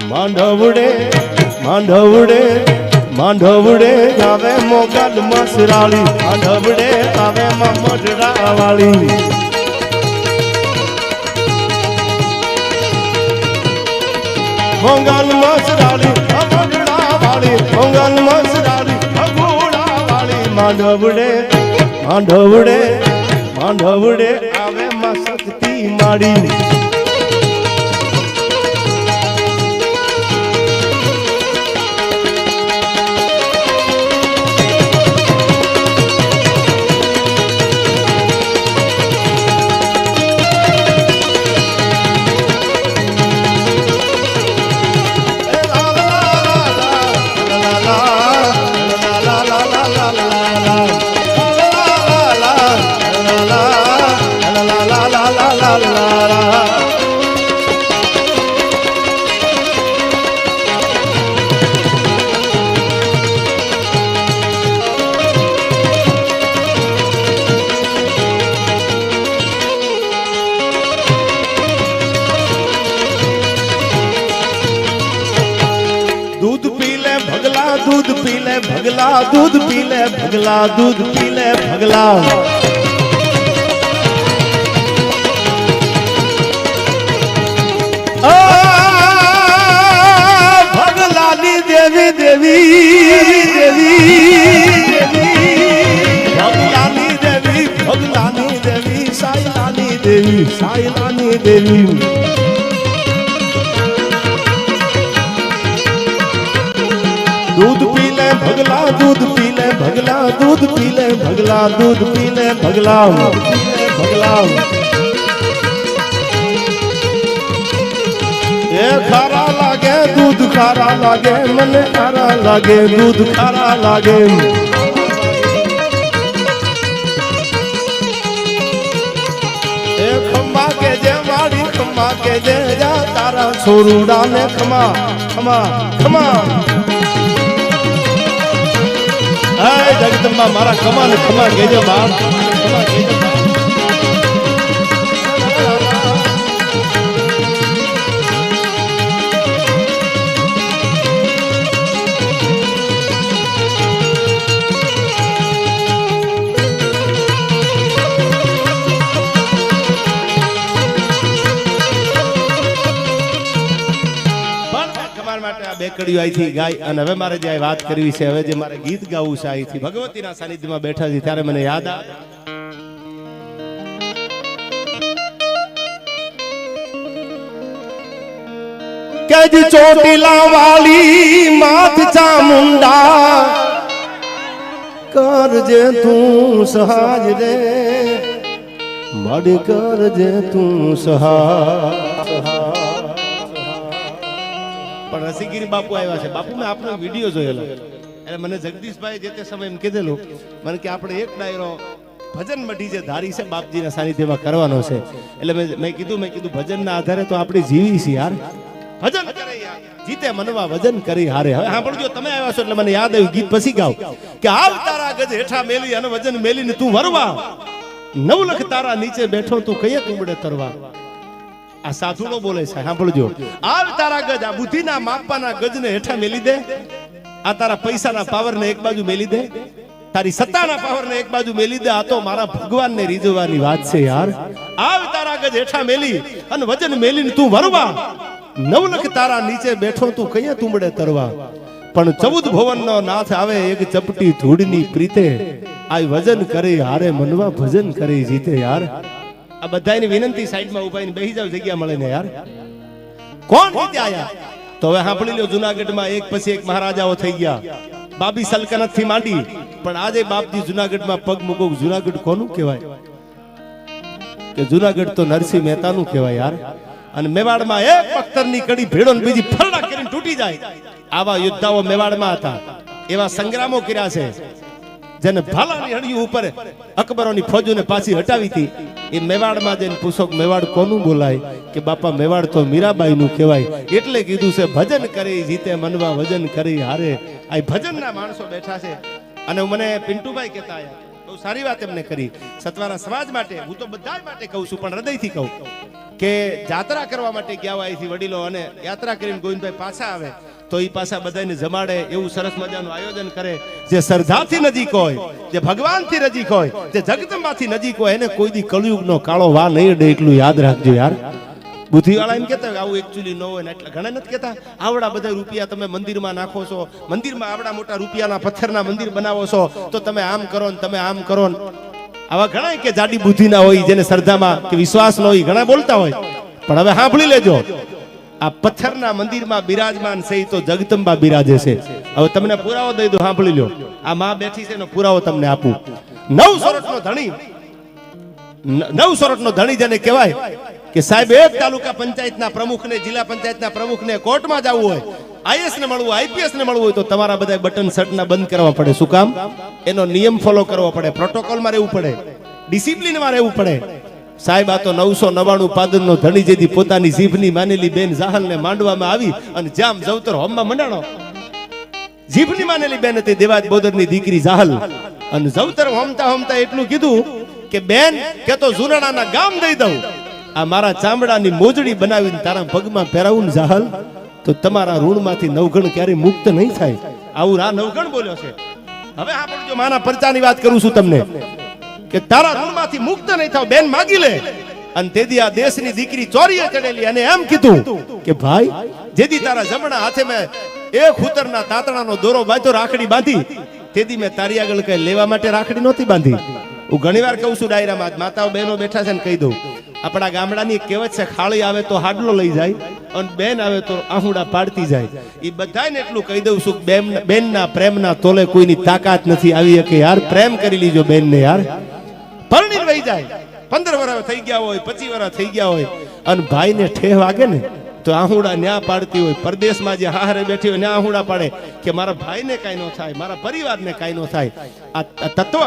માંડવડે માંડવડે માંડવડે આવે મોગલ મસરાળી, માંડવડે આવે મોઢડા વાળી. મોગલ મસરાળી મોઢડા વાળી, મોગલ મસરાળી અગુડા વાળી. માંડવડે માંડવડે માંડવડે આવે માં શક્તિ માડી. दूध पी ले भगला, दूध पी ले भगला, दूध पी ले भगला, दूध पी ले भगला. भगलानी देवी देवी देवी भगलानी देवी, भगलानी देवी, साइलानी देवी, साइलानी देवी. दूध पी ले भगला, दूध पी ले भगला, दूध पी ले भगला, दूध पी ले भगला, भगला. ए खारा लागे दूध, खारा लागे मने खारा लागे दूध, खारा लागे. ए खम्बा के जे वाड़ी, खम्बा के जे जा तारा छोरूड़ा ने खमा खमा खमा. जगदंबा मारा खमा ने खमा केजो बाप, खमा केजो बाप. તમારા માટે આ બે કડીઓ અહીંથી ગાય અને હવે મારે જે વાત કરવી છે, હવે જે મારે ગીત ગાવું છે અહીંથી ભગવતીના સાનિધ્યમાં બેઠા છે ત્યારે મને યાદ આવે કે જ ચોટીલા વાલી માત ચામુંડા કરજે તું સહાજ રે મડ કરજે તું સહાજ। પણ રસીગીરી બાપુ આવ્યા છે। બાપુ મેં આપનો વિડીયો જોયેલો એટલે મને જગદીશભાઈ જે તે સમય એમ કીધેલું મને કે આપણે એક ડાયરો ભજન મઢી જે ધારી છે બાપજીના સાનિધ્યમાં કરવાનો છે। એટલે મેં કીધું ભજનના આધારે તો આપણે જીવી છીએ યાર, ભજન કરે યાર, જીતે મનવા વજન કરી હારે। હવે સાંભળજો, તમે આવ્યા છો એટલે મને યાદ આવ્યું, ગીત પછી ગાવ કે આવ તારા ગજ હેઠા મેલી અને વજન મેલીને તું વરવા, 9 લાખ તારા નીચે બેઠો તું કયે કુંબડે તરવા। આ સાધુડો બોલે છે, સાંભળજો। આવ તારા ગજ, આ બુદ્ધિના માપાના ગજને હેઠા મેલી દે, આ તારા પૈસાના પાવરને એક બાજુ મેલી દે, તારી સત્તાના પાવરને એક બાજુ મેલી દે, આ તો મારા ભગવાનને રીઝવવાની વાત છે યાર। આવ તારા ગજ હેઠા મેલી અને વજન મેલીને તું વરવા, 9 લાખ તારા નીચે બેઠો તું કયે તુંબડે તરવા। પણ 14 ભુવનનો નાથ આવે એક ચપટી ધૂળની પ્રીતે, આ વજન કરી હારે મનવા ભજન કરી જીતે યાર। આ બધાની વિનંતી સાઈડમાં ઉભાઈને બેહી જાવ, જગ્યા મળે ને યાર। કોણ જીતે આયા તો હવે સાંભળી લો, જુનાગઢમાં એક પછી એક મહારાજાઓ થઈ ગયા, બાબી સલ્તનત થી માંડી, પણ આજે બાપજી જુનાગઢમાં પગ મૂકો, જુનાગઢ કોનું કહેવાય કે જુનાગઢ તો નરસિંહ મહેતાનું કહેવાય યાર। અને મેવાડમાં એક પથ્થરની કડી ભેડો ને બીજી ફરડા કરીને તૂટી જાય, આવા યોદ્ધાઓ મેવાડમાં હતા, એવા સંગ્રામો કર્યા છે જેને ભાલાની હડિયું ઉપર અકબરોની ફૌજોને પાછી હટાવી હતી। એ મેવાડમાં જઈને પૂછો મેવાડ કોનું બોલાય કે બાપા મેવાડ તો મીરાબાઈ નું કહેવાય। એટલે કીધું છે ભજન કરી જીતે મનવા વજન કરી હારે। આ ભજનના માણસો બેઠા છે અને મને પિન્ટુભાઈ કહેતા આયા, બહુ સારી વાત એમને કરી સતવારા સમાજ માટે, હું તો બધા માટે કહું છું પણ હૃદયથી કહું કે જાત્રા કરવા માટે ગયા હોય અહીંથી વડીલો, અને યાત્રા કરીને ગોવિંદભાઈ પાછા આવે તો એ પાછા બધાને જમાડે, એવું સરસ મજાનું આયોજન કરે। જે શ્રદ્ધાથી નજીક હોય, જે ભગવાનથી નજીક હોય, જે જગદંબાથી નજીક હોય, એને કોઈ દી કળયુગનો કાળો વા નહીં અડે, એટલું યાદ રાખજો યાર। બુદ્ધિવાળા એમ કહેતા આવું એકચ્યુઅલી ન હોય ને, એટલે ઘણા નથી કહેતા આવડા બધા રૂપિયા તમે મંદિરમાં નાખો છો, મંદિરમાં આવડા મોટા રૂપિયાના પથ્થરના મંદિર બનાવો છો, તો તમે આમ કરો ને તમે આમ કરો ને, આવા ઘણા કે જાડી બુદ્ધિ ના હોય, જેને શ્રદ્ધામાં કે વિશ્વાસ ન હોય, ઘણા બોલતા હોય। પણ હવે સાંભળી લેજો, આ પથ્થરના મંદિરમાં બિરાજમાન છે તો જગદંબા બિરાજે છે। હવે તમને પુરાવો દઈ દો, સાંભળી લો, આ માં બેઠી છે એનો પુરાવો તમને આપું। 9 સોરઠનો ધણી, 9 સોરઠનો ધણી જેને કહેવાય કે સાહેબ એક તાલુકા પંચાયતના પ્રમુખને, જિલ્લા પંચાયતના પ્રમુખને કોર્ટમાં જવું હોય, આઈએસ ને મળવું, આઈપીએસ ને મળવું હોય તો તમારા બધા બટન શર્ટના બંધ કરવા પડે। શું કામ? એનો નિયમ ફોલો કરવો પડે, પ્રોટોકોલમાં રહેવું પડે, ડિસિપ્લિનમાં રહેવું પડે। સાહેબ આ તો 999 પાદરનો ધણી જેથી પોતાની જીભની માનેલી બેન જાહલને માંડવામાં આવી અને જામ જવતર હોમમાં મંડાણો। જીભની માનેલી બેન હતી દેવાજ બોદરની દીકરી જાહલ, અને જવતર હોમતા હોમતા એટલું કીધું કે બેન કે તો જુનાડાના ગામ દઈ દઉં, આ મારા ચામડાની મોજડી બનાવીને તારા પગમાં પહેરાવું જાહલ, તો તમારા ઋણમાંથી નવગણ ક્યારે મુક્ત નહીં થાય। આવું આ નવગણ બોલ્યો છે। હવે આપણે જો માના પરચાની વાત કરું છું તમને કે તારા ઋણમાંથી મુક્ત નહીં થાવ, બેન માગી લે। અને તેથી આ દેશની દીકરી ચોરીએ ચડેલી અને એમ કીધું કે ભાઈ જેથી તારા જમણા હાથે મેં એક ખૂતરના તાતણાનો દોરો બાંધ્યો, રાખડી બાંધી, તેથી મેં તારી આગળ કઈ લેવા માટે રાખડી નહોતી બાંધી। હું ઘણીવાર કહું છું ડાયરામાં, માતાઓ બહેનો બેઠા છે ને કહી દઉં, આપણા ગામડાની કહેવત છે, ખાળી આવે તો હાડલો લઈ જાય અને બેન આવે તો આહુડા પાડતી જાય। એ બધાને એટલું કહી દઉં છું, બેનના પ્રેમના તોલે કોઈની તાકાત નથી આવી કે યાર પ્રેમ કરી લીજો બેનને યાર। પરણીને વહી જાય, 15 વર્ષ થઈ ગયા હોય, 25 વર્ષ થઈ ગયા હોય, અને ભાઈને ઠેહ વાગે ને તો આહુડા ન્યા પાડતી હોય। પરદેશમાં જે હારે બેઠી હોય ન્યા આહુડા પાડે કે મારા ભાઈને કાંઈ ન થાય, મારા પરિવારને કાંઈ ન થાય। આ તત્વ,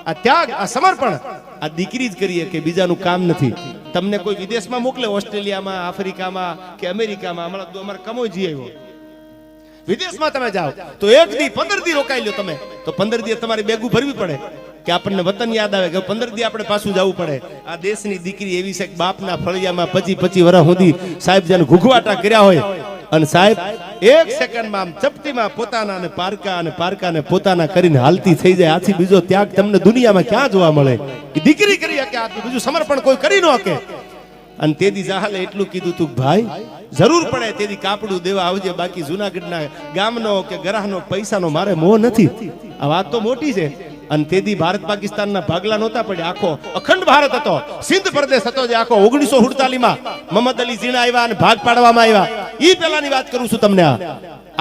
આ ત્યાગ, આ સમર્પણ આ દીકરી જ કરીએ કે બીજાનું કામ નથી। તમને કોઈ વિદેશમાં મોકલે, ઓસ્ટ્રેલિયામાં, આફ્રિકામાં કે અમેરિકામાં, અમારે કમોઈ જઈ આવ્યો, વિદેશમાં તમે જાઓ તો 1 દી 15 દી રોકાઈ લો તમે, તો 15 દી તમારી બેગું ભરવી પડે કે આપણને વતન યાદ આવે કે 15 દી આપણે પાછું જવું પડે। આ દેશની દીકરી એવી છે કે બાપના ફળિયામાં 25 વર્ષ સુધી સાહેબ જેને ઘૂઘવાટા કર્યા હોય, અને સાહેબ 1 સેકન્ડમાં આમ ચપટીમાં પોતાના અને પારકાને પોતાના કરીને હાલતી થઈ જાય। આથી બીજો ત્યાગ તમને દુનિયામાં ક્યાં જોવા મળે? એ દીકરી કરી શકે, આ બીજું સમર્પણ કોઈ કરી ન શકે। અને તેદી જાહલે એટલું કીધું તું ભાઈ જરૂર પડે તેદી કાપડું દેવા આવજે, બાકી જુનાગઢના ગામનો કે ગરાહનો પૈસાનો મારે મોહ નથી. આ વાત તો મોટી છે. અને તેદી ભારત પાકિસ્તાનના ભાગલા નહોતા પડ્યા, આખો અખંડ ભારત હતો, સિંધ પ્રદેશ હતો જે આખો 1948 મોહમ્મદ અલી ઝીણા આવ્યા અને ભાગ પાડવામાં આવ્યા. ઈ પહેલાની વાત કરું છું તમને.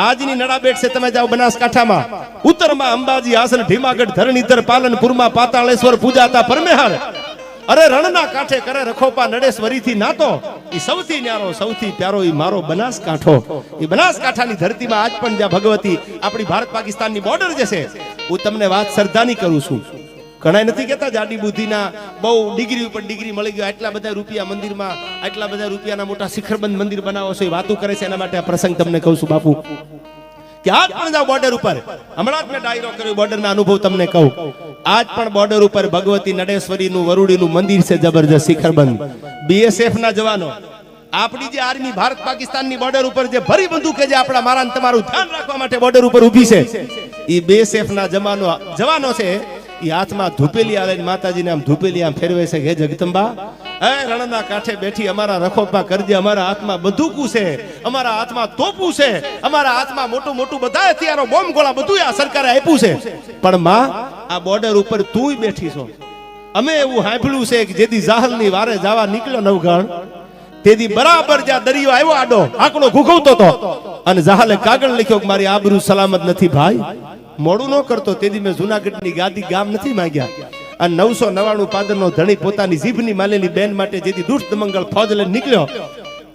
આજની નડાબેટ છે, તમે જાઓ બનાસકાંઠામાં, ઉત્તરમાં અંબાજી, આસન, ઢીમાગઢ, ધરણીધર, પાલનપુરમાં પાતાળેશ્વર પૂજાતા પરમેહાર. અરે રણના કાંઠે કરે રખોપા નડેશ્વરીથી નાતો. ઈ સૌથી ન્યારો સૌથી પ્યારો ઈ મારો બનાસકાંઠો. ઈ બનાસકાંઠાની ધરતીમાં આજ પણ જ્યાં ભગવતી આપણી ભારત પાકિસ્તાનની બોર્ડર જે છે, હું તમને વાત શ્રદ્ધાની કરું છું. ઘણા નથી કહેતા જાડી બુદ્ધિના બહુ ડિગ્રી ઉપર ડિગ્રી મળી ગયો, આટલા બધા રૂપિયા મંદિરમાં, આટલા બધા રૂપિયાના મોટા શિખરબંધ મંદિર બનાવો છો, એ વાતો કરે છે. એના માટે આ પ્રસંગ તમને કહું છું બાપુ, કે આજ પણ જાઓ બોર્ડર ઉપર. હમણાં જ મેં ડાયરો કર્યો બોર્ડરના અનુભવ તમને કહું. આજ પણ બોર્ડર ઉપર ભગવતી નડેશ્વરીનું વરુડીનું મંદિર છે, જબરજસ્ત શિખરબંધ. બીએસએફ ના જવાનો, આપણી જે આર્મી ભારત પાકિસ્તાનની બોર્ડર ઉપર જે ભરી બંદૂકે જે આપણા મારા તમારું ધ્યાન રાખવા માટે બોર્ડર ઉપર ઊભી છે, એ બીએસએફ ના જવાનો છે. એ હાથમાં ધૂપેલી આલે માતાજીને આમ ધૂપેલી આમ ફેરવે છે, હે જગદંબા, હે રણના કાંઠે બેઠી અમારા રખોપા કરજે. અમારા હાથમાં બંદૂકું છે, અમારા હાથમાં તોપું છે, અમારા હાથમાં મોટું મોટું બધા હથિયારો, બોમ્બ ગોળા બધું આ સરકારે આપ્યું છે. પણ માં, આ બોર્ડર ઉપર તું બેઠી છો. અમે એવું સાંભળ્યું છે કે જેથી જાહલની વારે જવા નીકળ્યો નવગણ, તેથી બરાબર જ્યાં દરિયો આવ્યો આડો આંકડો ઘૂઘવતો હતો, અને જાહલે કાગળ લખ્યો કે મારી આબરૂ સલામત નથી ભાઈ, મોડું ન કરતો. તેથી મેં જુનાગઢની ગાદી ગામ નથી માંગ્યા. અને 999 પાદરનો ધણી પોતાની જીભની માલેલી બેન માટે જેથી દુષ્ટ મંગળ ફોજ લઈને નીકળ્યો,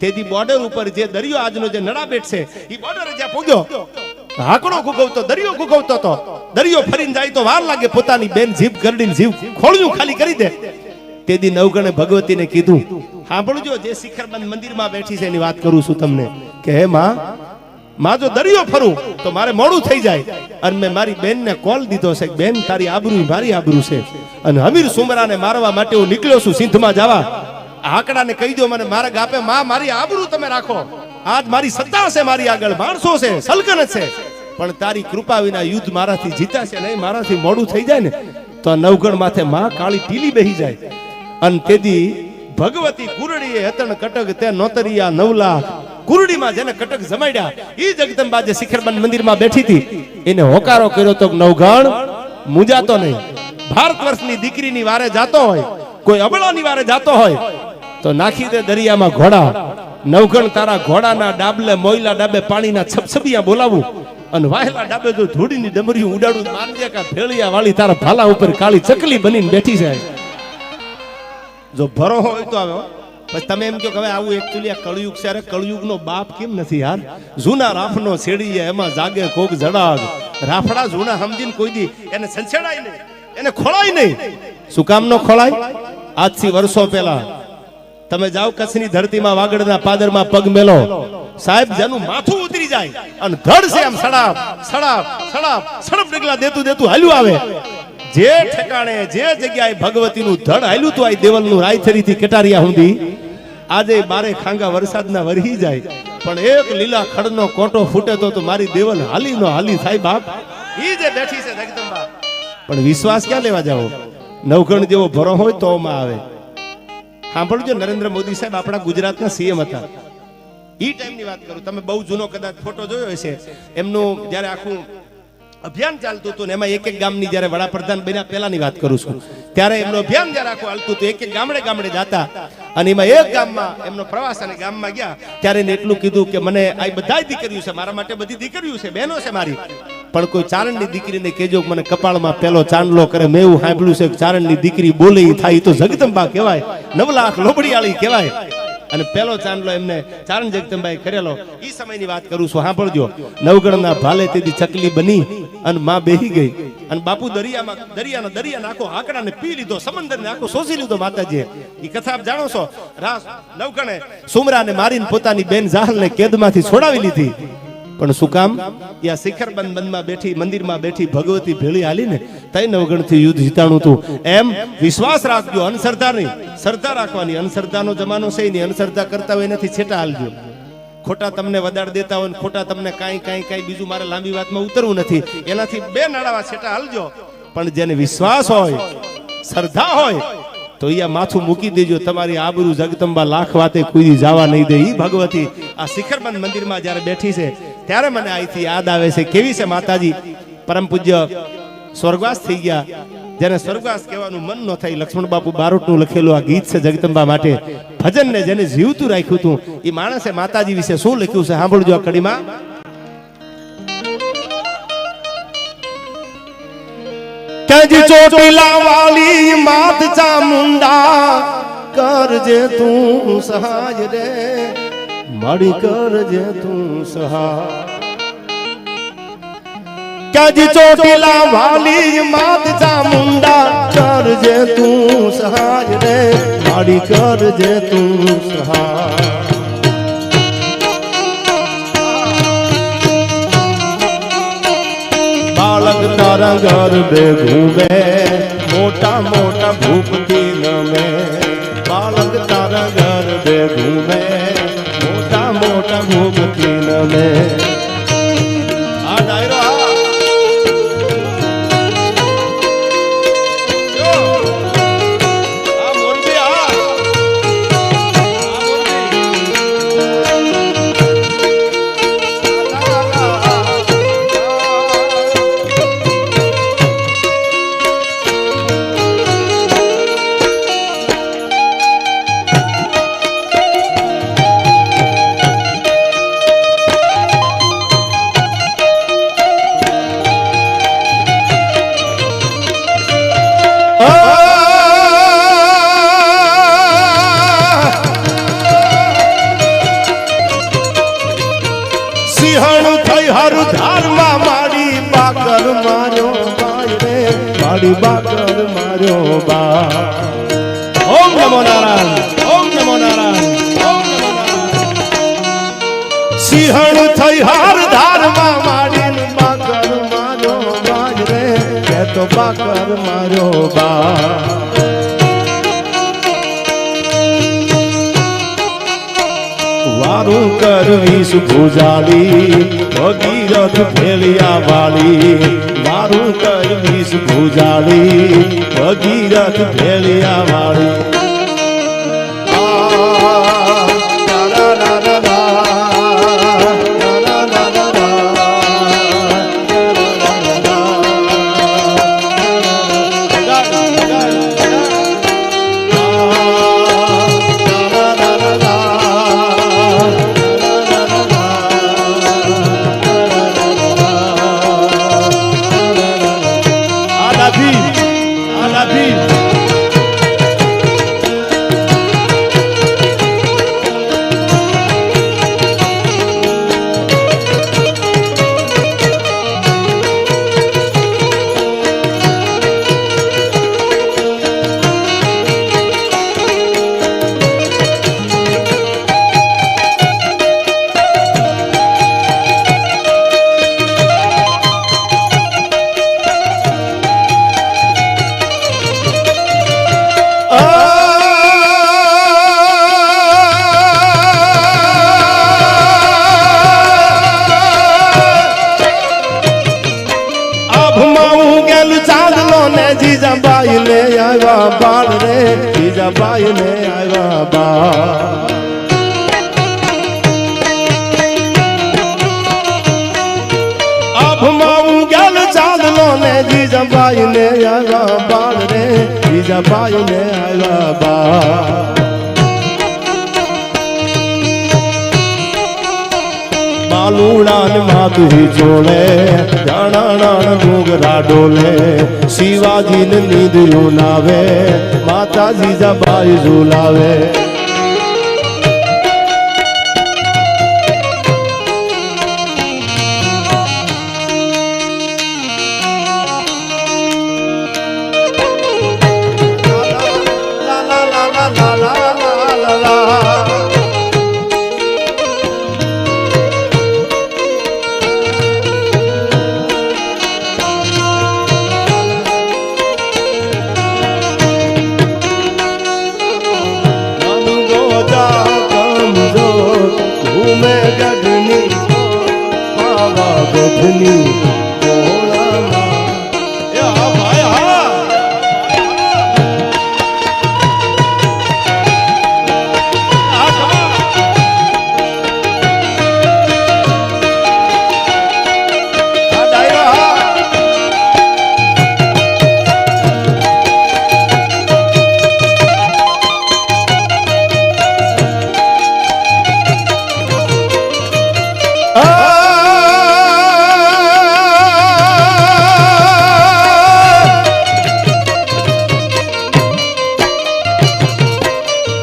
તેથી બોર્ડર ઉપર જે દરિયો આજનો જે નડાબેટ છે, એ બોર્ડર જ્યાં પૂગ્યો, હાકડો ઘૂઘવતો, દરિયો ઘૂઘવતો હતો. દરિયો ફરીને જાય તો વાર લાગે, પોતાની બેન જીભ ગરડીને જીભ ખોળ્યું ખાલી કરી દે. તેથી નવગણે ભગવતીને કીધું, સાંભળજો, જે શિખરબંધ મંદિરમાં બેઠી છે એની વાત કરું છું તમને, કે હે માં, જો દરિયો ફરું તો મારે મોડું થઈ જાય. અને મેં મારી બેનને કોલ દીધો છે, બેન તારી આબરૂ મારી આબરૂ છે, અને હમીર સુમરાને મારવા માટે હું નીકળ્યો છું સિંધમાં જવા. આંકડાને કહી દો મને માર્ગ આપે. માં, મારી આબરૂ તમે રાખો. આજ મારી સત્તા છે, મારી આગળ માણસો છે, સલ્તનત છે, પણ તારી કૃપા વિના યુદ્ધ મારાથી જીતાશે નહીં. મારાથી મોડું થઈ જાય ને તો નવગણ માથે માં કાળી ટીલી બેહી જાય. અને તેથી ભગવતી કુરડીએ હતણ કટક તે નોતરિયા 9 લાખ કુરડીમાં જેને કટક જમાડ્યા, ઈ જગદંબા જે શિખરબંધ મંદિરમાં બેઠી હતી, એને હોકારો કર્યો તો નવગણ મુજાતો નહીં. ભારત વર્ષની દીકરીની વારે જાતો હોય, કોઈ અબળાની વારે જાતો હોય તો નાખી દે દરિયામાં ઘોડા. નવગણ તારા ઘોડાના ડાબલે મોયલા ડાબે પાણીના છપછપિયા બોલાવું, અને વાહેલા ડાબે જો ધૂળીની ડમરીયું ઉડાડું, મારજે કા ભેળિયા વાળી તારા ભાલા ઉપર કાળી ચકલી બનીને બેઠી છે. જો ભરો હોય તો આવે. પછી તમે એમ કહો કે હવે આવું એકચ્યુઅલી આ કળયુગ છે. અરે કળયુગનો બાપ કેમ નથી યાર? જૂના રાફનો છેડીએ એમાં જાગે કોક જડાગ. રાફડા જૂના સમજીને કોઈ દી એને સંછેડાય નહીં, એને ખોળાય નહીં. શું કામ નો ખોળાય? આજથી વર્ષો પહેલા તમે જાઓ કચ્છની ધરતીમાં, વાગડના પાદરમાં પગ મેલો, સાહેબ જેનું માથું ઉતરી જાય અને ધડ છે આમ સડાપ સડાપ સડાપ સડપ ડગલા દેતું દેતું હાલ્યું આવે. જે ઠેકાણે જે જગ્યાએ ભગવતીનું ધડ હાલ્યું તું, આ દેવલનું રાયથરીથી કટારિયા સુધી, આજે બારે ખાંગા વરસાદના વરહી જાય, પણ એક લીલા ખડનો કોટો ફૂટે તો મારી દેવલ હાલી નો હાલી થાય બાપ. ઈ જે બેઠી છે જગદંબા. પણ વિશ્વાસ ક્યાં લેવા જાવ? નવગણ જેવો ભરો હોય તો માં આવે. સાંભળજો, નરેન્દ્ર મોદી સાહેબ આપણા ગુજરાતના સીએમ હતા. ઈ ટાઈમની વાત કરું. તમે બહુ જૂનો કદાચ ફોટો જોયો હશે. એમનું જ્યારે આખું અભિયાન ચાલતું હતું ને એમાં એક એક ગામની જ્યારે વડાપ્રધાન બન્યા પહેલાની વાત કરું છું, ત્યારે એમનું અભિયાન જ્યારે આખું હાલતું હતું, એક એક ગામડે ગામડે જતા, અને એમાં એક ગામમાં એમનો પ્રવાસ, અને ગામમાં ગયા ત્યારે એને એટલું કીધું કે મને આ બધા દીકરીઓ છે, મારા માટે બધી દીકરીઓ છે, બહેનો છે મારી, પણ કોઈ ચારણની દીકરીને કહેજો મને કપાળમાં પેલો ચાંદલો કરે. મેં એવું સાંભળ્યું છે કે ચારણની દીકરી બોલે થાય તો જગદંબા કહેવાય, 9 લાખ લોબડીયાળી કહેવાય. અને પેલો ચાંદલો એમને ચારણ જગદંબાએ કરેલો. ઈ સમયની વાત કરું છું, સાંભળજો. નવગણના ભાલે તેથી ચકલી બની અને માં બેહી ગઈ, અને બાપુ દરિયાના આખો આંકડાને પી લીધો, સમંદરને આખો શોષી લીધો માતાજીએ. ઈ કથા આપ જાણો છો. નવગણે સુમરાને મારીને પોતાની બેન જાહલને કેદમાંથી છોડાવી લીધી. પણ શું કામ? યા શિખરબંધ બંધમાં બેઠી, મંદિરમાં બેઠી ભગવતી ભેળી હાલી ને તઈ નવગણથી યુદ્ધ જીતાણું હતું. એમ વિશ્વાસ રાખજો, અનશ્રદ્ધા નહીં, શ્રદ્ધા રાખવાની. અનશ્રદ્ધાનો જમાનો છે નહીં. અનશ્રદ્ધા કરતા હોય નથી છેટા હાલજો. ખોટા તમને વદાડ દેતા હોય, ખોટા તમને કાંઈ બીજું, મારે લાંબી વાતમાં ઉતરવું નથી, એનાથી બે નાડાવા છેટા હાલજો. પણ જેને વિશ્વાસ હોય, શ્રદ્ધા હોય, તો અહીંયા માથું મૂકી દેજો, તમારી આબરૂ જગદંબા લાખ વાતે કોઈ જવા નહીં દે. ઈ ભગવતી આ શિખરબંધ મંદિરમાં જ્યારે બેઠી છે ત્યારે મને અહીંથી યાદ આવે છે કેવી છે માતાજી. પરમ પૂજ્ય સ્વર્ગવાસ થઈ ગયા, જેને સ્વર્ગવાસ કહેવાનું મન ન થાય, લક્ષ્મણ બાપુ બારોટનું લખેલું આ ગીત છે જગદંબા માટે. ભજનને જેને જીવતું રાખ્યું હતું એ માણસે માતાજી વિશે શું લખ્યું છે સાંભળજો આ કડીમાં. કેજી ચોટીલા વાલી માત ચામુંડા કરજે તું સહાય રે, મારી કરજે તું સહાય. કેજી ચોટીલા વાલી માત ચામુંડા કરજે તું સહાય રે, મારી કરજે તું સહાય. બાળક તારા ઘર બે ઘૂમે, મોટા મોટા ભૂપથી નમે. બાળક તારા ઘર બે ઘૂમે, મોટા મોટા ભૂપથી નમે. આ ડાયરો બાકર માર્યો બા. ઓમ નમો નારાયણ, ઓમ નમો નારાયણ, ઓમ નમો નારાયણ. સિંહણ થઈ હાર ધારમાં માડીને બાકર માર્યો બાજ રે, કે તો બાકર માર્યો બા. વારું કરવીશ ભુજાલી, ભગીરથ ફેલિયા વાળી. વારું કરવીશ ભુજાલી, ભગીરથ ફેલિયા વાળી. જીજાબાઈ ને આવ્યા બાળ રે, જીજાબાઈ ને આવ્યા બાળ. આભમાં હું ગેલ ચાંદલો ને જીજાબાઈ ને આવ્યા બાળ રે, જીજાબાઈ ને આવ્યા બાળ. બાલુડાન માતુહી જોડે, જાણાણાન ડુંગરા ડોલે. શિવાજીને નીંદયું નાવે, માતા જીજાબાઈ ઝુલાવે.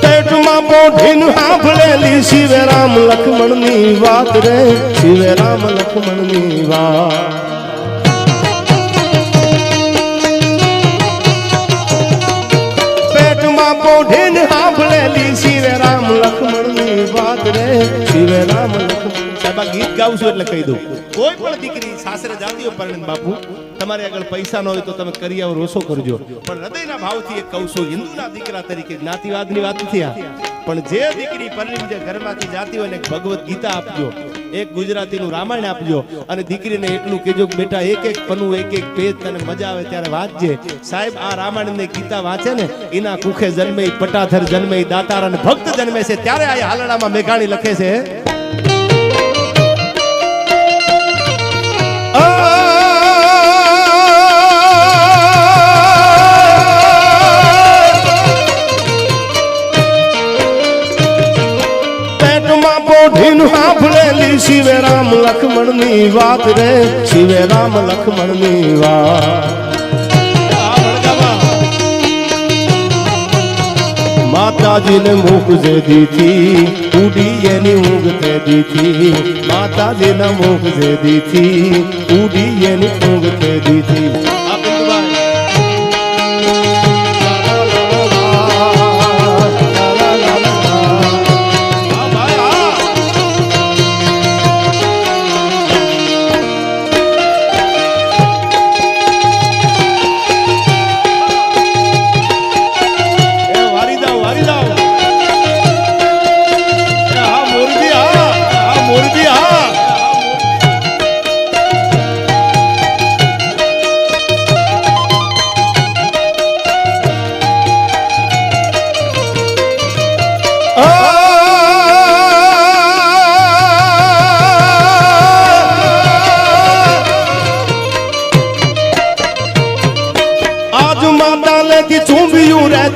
પેટમાં પોઢીન સાંભળેલી શિવે રામ લક્ષ્મણની વાત રે, શિવે રામ લક્ષ્મણની વાત. પેટમાં પોઢીન સાંભળેલી શિવે રામ લક્ષ્મણની વાત રે, શિવે રામ લક્ષ્મણ. સાહેબ આ ગીત ગાઉં છું એટલે કહી દઉં, કોઈ પણ દીકરી સાસરે જાતી હોય પરણીને બાપુ, તમારે આગળ પૈસા ન હોય તો તમે કરિયાવર ઓછો કરજો, પણ હૃદયના ભાવથી એક કહું છું, હિન્દુના દીકરા તરીકે, જ્ઞાતિવાદની વાત નથી આ, પણ જે દીકરી પરણીને જે ઘરમાંથી જાતી હોય ને એક ભગવત ગીતા આપજો, એક ગુજરાતીનું રામાયણ આપજો, અને દીકરીને એટલું કહેજો કે બેટા એક એક પન્નું એક એક પેજ તને મજા આવે ત્યારે વાંચજે. સાહેબ આ રામાયણ ને ગીતા વાંચે ને એના કુખે જન્મે પટાધર જન્મે દાતાર અને ભક્ત જન્મે છે, ત્યારે આ હાલડામાં મેઘાણી લખે છે સાંભળેલી શિવે રામ લક્ષ્મણની વાત રે, શિવે રામ લક્ષ્મણની વાત. માતાજીને મુખ જે દીથી ઉડી એની ઊંઘ તે દીથી, માતાજીના મુખ જે દીથી ઉડી એની ઊંઘ તે દીથી.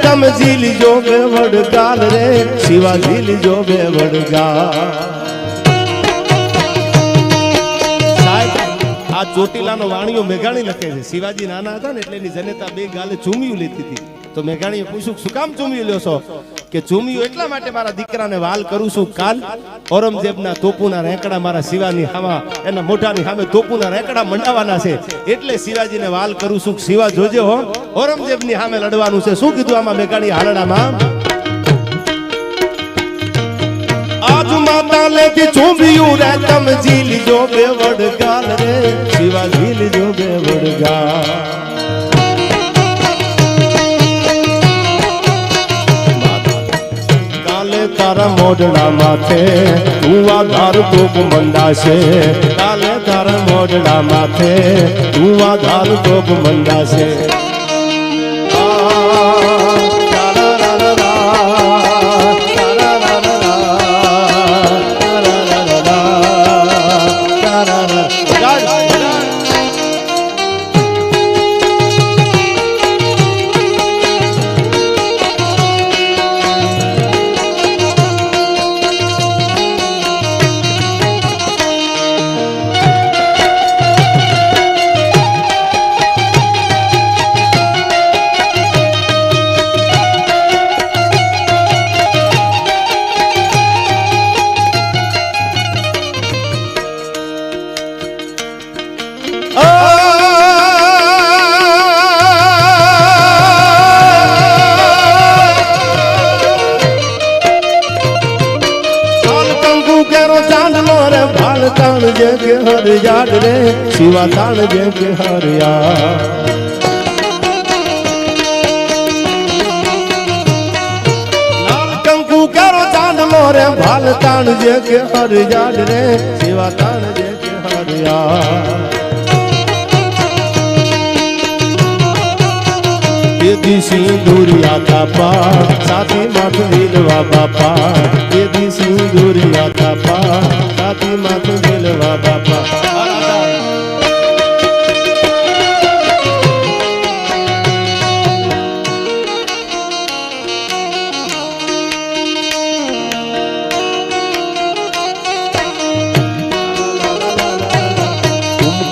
તમે ઝીલી જો બે વડગાલ રે, શિવા ઝીલી જો બે વડગાલ. સાહેબ આ ચોટીલાનો વાણીઓ મેઘાણી લખે છે, શિવાજી નાના હતા ને એટલે એની જનેતા બે ગાલે ચૂમિયું લેતી હતી, તો મેઘાણીએ પૂછ્યું શું કામ ચૂમિયું લ્યો છો, કે ચૂમિયું એટલા માટે મારા દીકરાને વાલ કરું છું, કાલ ઔરંગઝેબના તોપુના રેકડા મારા શિવાની હામાં, એના મોઢાની સામે તોપુના રેકડા મંડાવાના છે, એટલે શિવાજીને વાલ કરું છું. શિવા જોજે હો, ઔરંગઝેબની સામે લડવાનું છે. શું કીધું આમાં મેઘાણી હાલડામાં? આજ માતા લેતી ચૂંબિયું રે, તમે ઝીલી જો બે વડગાલ રે, શિવા ઝીલી જો બે વડગાલ. તારા મોઢડા માથે તું આધાર તોપ મંડાશે, કાલે તારા મોઢડા માથે તું આધાર તોપ મંડાશે. ताण जे के हर याद रे, शिवा ताण जे के हर याद. लाल कंकु करो चांदलो रे, भाल ताण जे के हर याद रे, शिवा ताण जे के हर याद. यदि सिंदूरिया था पा साथी माथ दिलवा बापा, यदि सिंदूरिया था पा साथी माथ दिलवा बापा.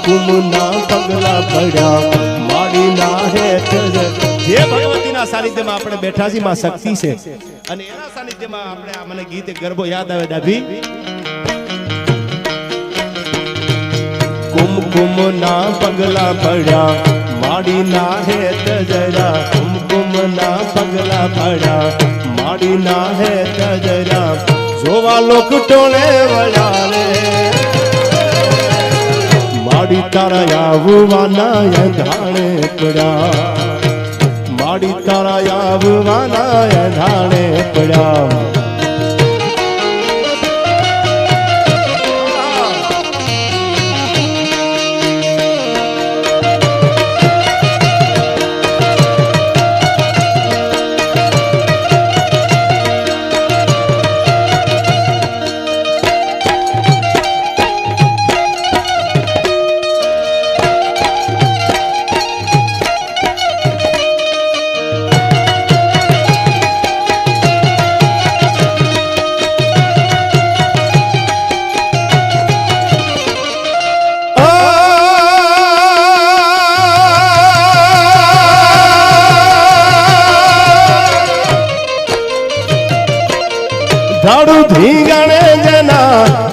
કુમના પગલા પડ્યા માડીના હેઠ જે ભગવતીના સાનિધ્યમાં આપણે બેઠા છીએ માં શક્તિ છે અને એના સાનિધ્યમાં આપણે આ મને ગીત ગરબો યાદ આવે ડાભી કુમકુમના પગલા પડ્યા માડીના હેઠ જરા કુમકુમના પગલા પડ્યા માડીના હેઠ જરા જોવા લોક ટોળે વળ્યા રે માડી તારા આવવાના ધાણે પડ્યા માડી તારા આવવાના ધાણે પડ્યા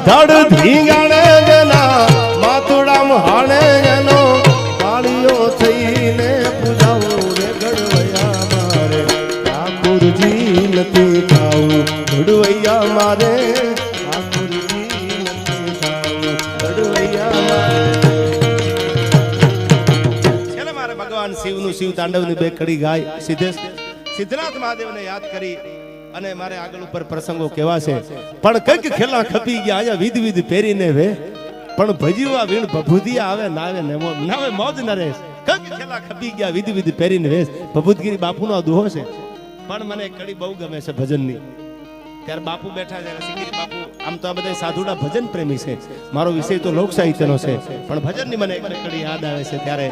ધડ ધીંગાણે જના માતુડામ હાણે જનો પાળીઓ થઈને પૂજાવો રે ઘડવૈયા મારે ઠાકોરજી નથી ખાવું ઘડવૈયા મારે ઠાકોરજી નથી ખાવું ઘડવૈયા મારે છેલ્લે મારે ભગવાન શિવનું શિવ તાંડવની બે કડી ગાય સિદ્ધનાથ મહાદેવને યાદ કરી અને મારે આગળ ઉપર પ્રસંગો કેવા છે પણ કઈક ખેલા ખપી ગયા અહીંયા વિધ પહેરીને વે પણ ભજીવા વીણ ભભૂતિયા આવે નાવે મોજ ન રહે કઈક ખેલા ખપી ગયા વિધ પહેરીને વેશ ભભૂતગીરી બાપુનો દુહો છે પણ મને કડી બહુ ગમે છે ભજનની ત્યારે બાપુ બેઠા છે સિંગીરી બાપુ આમ તો આ બધા સાધુડા ભજન પ્રેમી છે મારો વિષય તો લોક સાહિત્યનો છે પણ ભજનની મને એક કડી યાદ આવે છે ત્યારે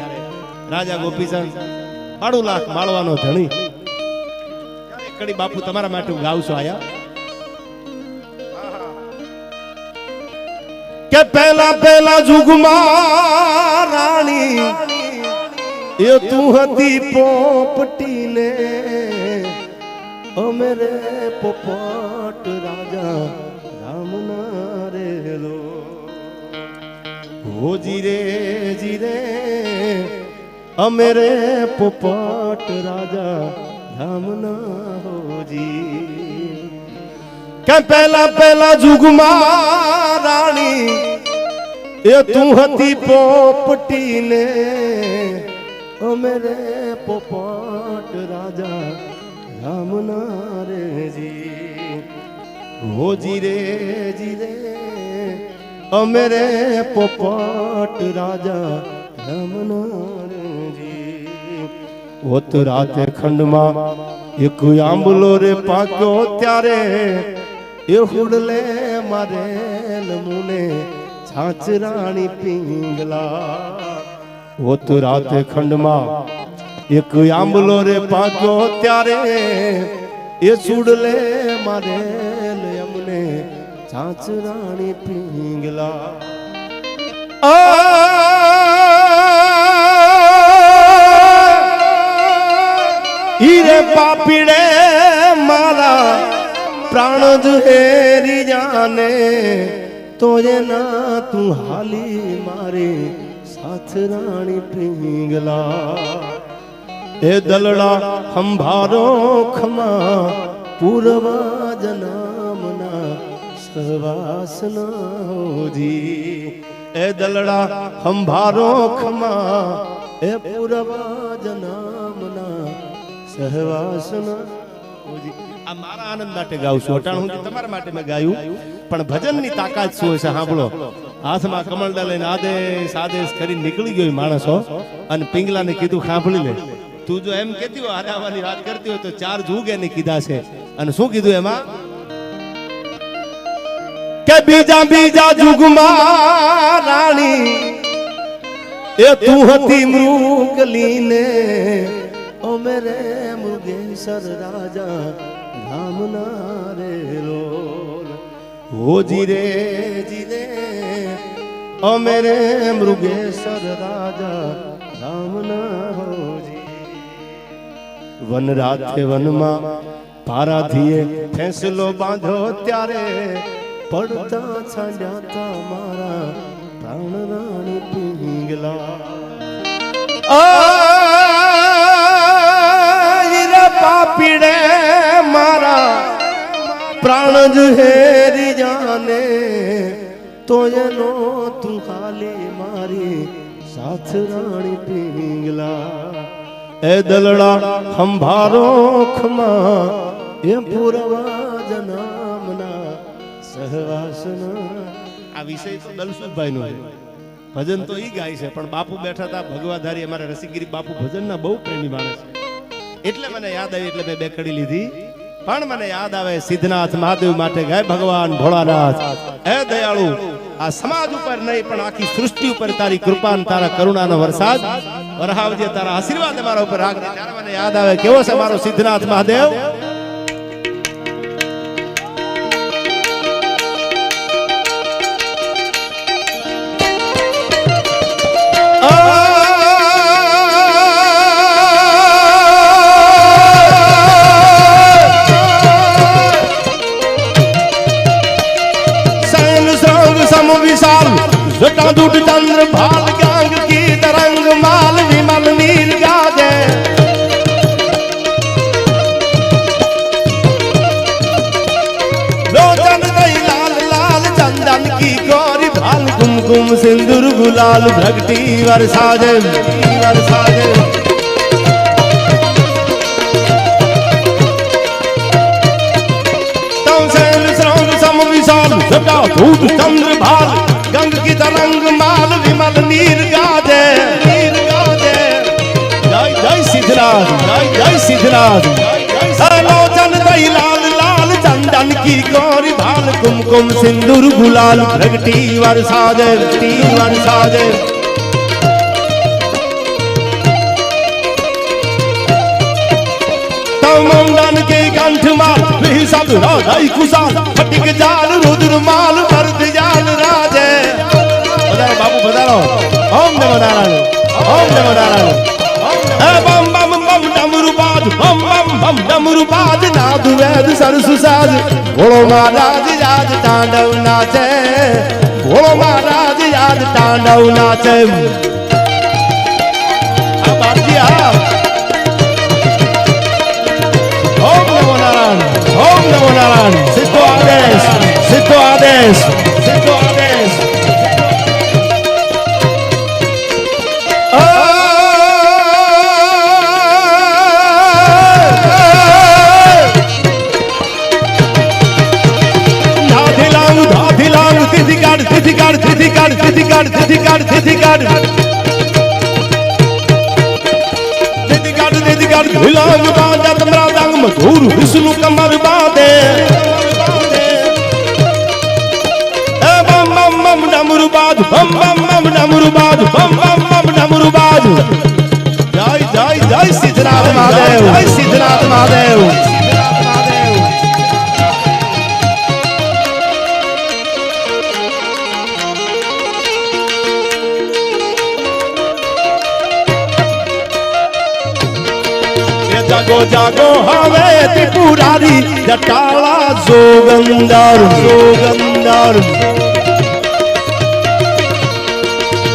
રાજા ગોપીચંદ 2 લાખ માળવાનો ધણી કડી બાપુ તમારા માટે હું ગાઉં છું આયા કે પહેલા જુગમાં રાણી એ તું હતી પોપટીને અમે રે પોપટ રાજા રામના રેલો હો જીરે અમે રે પોપટ રાજા રામના હોજી કે પહેલા જુગમાં રાણી એ તું હતી પોપટીને અમે રે પોપટ રાજા રામના રેજી હોજી રે અમે રે પોપટ રાજા રામના રેજી હોત રાતે ખંડમાં એક આંબલો રે પાક્યો ત્યારે એ હુડલે મારે નમૂને છાછરાણી પિંગલા હોત રાતે ખંડમાં એક આંબલો રે પાક્યો ત્યારે એ સુડલે મારે અમને છાછરાણી પિંગલા હીરે પાપીડે મારા પ્રાણ હેરી જાને તો એના તું હાલી મારી સાથરાણી પિંગલા એ દલડા હંભારો ખમા પૂર્વા જનામના સવાસના હોજી એ દલડા હંભારો ખમા એ પૂર્વા જનામના સહવાસના હોજી આ મારા આનંદ માટે ગાઉં છું અટાણ હું તમારા માટે મેં ગાયું પણ ભજનની તાકાત શું છે સાંભળો હાથમાં કમળડા લઈને આદેશ કરીને નીકળી ગયો માણસો અને પિંગલાને કીધું સાંભળી લે તું જો એમ કહેતી હોય હારાવાની વાત કરતી હોય તો 4 જુગ એને કીધા છે અને શું કીધું એમાં કે બીજા જુગમાં રાણી એ તું હતી મૃગલીને અમે રે મૃગેશ્વર રાજા રામના રે લોલ હો જીરે ओ मेरे मृगेश्वर राजा राम न होजी। वन राधे वन मा पाराधीए फैसलो बांधो त्यारे पड़ता छाड्या मारा प्राण राणी पिंगला। पापीड़े मारा प्राण जुहेरी जाने तो ये नो तू खाली मारी साथ रानी पिंगला। ए दलड़ा हंभारो खमा ये पूरवा जनामना सहवासना। आ विषय तो दलसुभाई नो भजन तो ई गाय છે પણ બાપુ બેઠા હતા ભગવાધારી અમારા રસિકગીરી બાપુ ભજનના બહુ પ્રેમી માણસ એટલે મને યાદ આવી એટલે મેં બે કડી લીધી। પણ મને યાદ આવે સિદ્ધનાથ મહાદેવ માટે ગાય ભગવાન ભોળાનાથ હે દયાળુ આ સમાજ ઉપર નહીં પણ આખી સૃષ્ટિ ઉપર તારી કૃપા અને તારા કરુણાનો વરસાદ વરહાવજે, તારા આશીર્વાદ અમારા ઉપર રાખજે। ત્યારે મને યાદ આવે કેવો છે મારો સિદ્ધનાથ મહાદેવ। जटादूत चंद्र भाल गांग की तरंग माल विमल नील गाजे। लोचन दई लाल लाल चंदन की गौरी भाल कुमकुम सिंदूर गुलाल भ्रगटी वरसाजे वरसाजे। तम सैन श्रृंग सम विशाल जटादूत चंद्र भाल गंग की तरंग माल विमल नीर गाजे जय जय सिद्धनाथ जय जय सिद्धनाथ। लोचन दई लाल लाल चंदन की गौरी भाल कुमकुम सिंदूर गुलाल भ्रगटी वरसाजे वरसाजे। मुंडन के कंठ माल सब राधाई कुशाल फटिक जाल रुद्र माल भरत जाल राजे। बधारो बाबू बधारो। ओम नमो नारायण ओम नमो नारायण। बम बम बम डमरू बाज बम बम बम डमरू बाज नाद वेद सरसु साज। भोलो महाराज याद तांडव नाचे भोलो महाराज याद तांडव नाचे। ओम नमो नारायण ओम नमो नारायण। सिद्धो आदेश सिद्धो आदेश सिद्धो आदेश। धाधी लांग तिथि काट तिथि काट तिथि काट तिथि काट तिथि काट तिथि काट तिथि काट तिथि काट भिलांग बाजा तमरादंग मधुर विष्णु कमर बादे। बम बम बम डमरू बाज बम बम बम डमरू बाज बम बम बम डमरू बाज। जय जय जय सिद्धनाथ महादेव जय सिद्धनाथ महादेव। जागो जागो हवे त्रिपुरारी जटाला जोगंदर जोगंदर।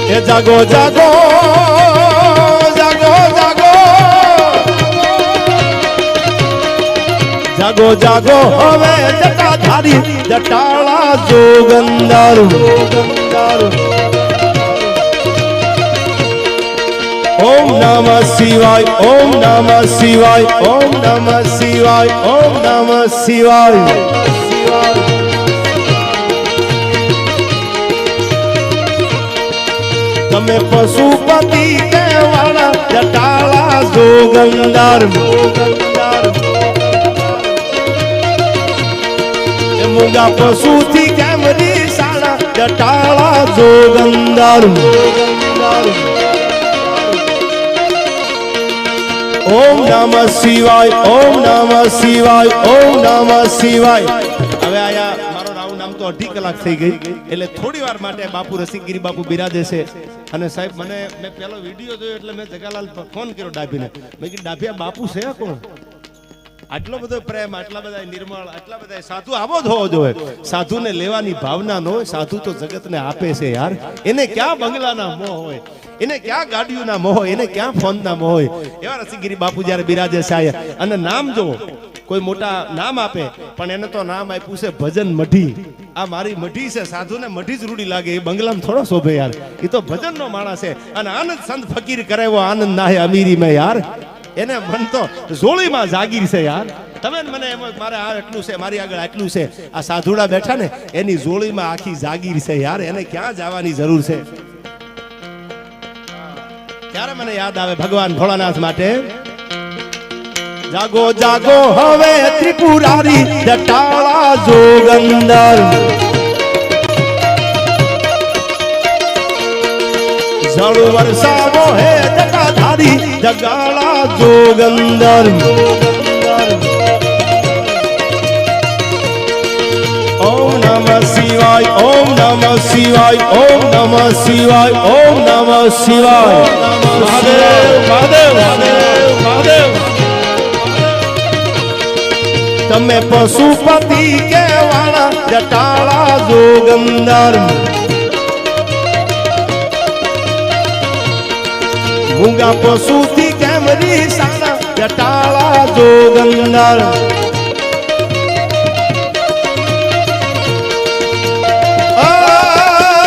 ए जागो जागो जागो जागो जागो जागो हवे जटाधारी जटाला जोगंदर जोगंदर। ओम नमः शिवाय ओम नमः शिवाय ओम नमः शिवाय ओम नमः शिवाय। तमे पशुपति केवाला जटाला जोगंदर मुंगा पशु थी कैमरी साला जटाला जोगंदर। ओम नमः शिवाय ओम नमः शिवाय ओम नमः शिवाय। હવે આયા મારો રાવ નામ તો 2.5 કલાક થઈ ગઈ, એટલે થોડી વાર માટે બાપુ રસિકગીરી બાપુ બિરાજે છે. અને સાહેબ મેં પેલો વિડીયો જોયો એટલે મેં જગાલાલ ફોન કર્યો ડાભીને. મેં કીધું ડાભી આ બાપુ છે કોણ? આટલો બધો પ્રેમ, આટલા બધા નિર્મળ, આટલા બધા સાધુ આવો જ હોવો જોઈએ. સાધુને લેવાની ભાવના ન હોય, સાધુ તો જગતને આપે છે યાર. એને ક્યાં બંગલાના મોહ હોય, એને ક્યાં ગાડીઓના મોહ હોય, એને ક્યાં ફોનના મોહ હોય. એવા રસિકગીરી બાપુ જ્યારે બિરાજે છે અને નામ જો કોઈ મોટા નામ આપે પણ એને તો નામ આપ્યું છે ભજન મઢી. આ મારી મઢી છે, સાધુને મઢી જ રૂડી લાગે, એ બંગલામાં થોડો શોભે યાર. એ તો ભજનનો માણસ છે. અને આનંદ સંત ફકીર કરે એવો આનંદ ના હે અમીરી મેં યાર. એને મન તો જોળીમાં જાગીર છે યાર. તમે મને એમ મારે આ એટલું છે, મારી આગળ આટલું છે. આ સાધુડા બેઠા ને એની જોળીમાં આખી જાગીર છે યાર. એને ક્યાં જવાની જરૂર છે? ત્યારે મને યાદ આવે ભગવાન ભોળાનાથ માટે, જાગો જાગો હવે ત્રિપુરારી જટાળા જોગંદર, જળ વરસાવો હે જટાધારી જગાળા જોગંદર. ઓમ નમઃ શિવાય, ઓમ નમઃ શિવાય, ઓમ નમઃ શિવાય, ઓમ નમઃ શિવાય. મહાદેવ મહાદેવ મહાદેવ મહાદેવ. તમે પશુપતિ કેવાળા જટાળા જોગંદર, મૂંગા પશુથી કેમરી સાના જટાળા જોગંદર.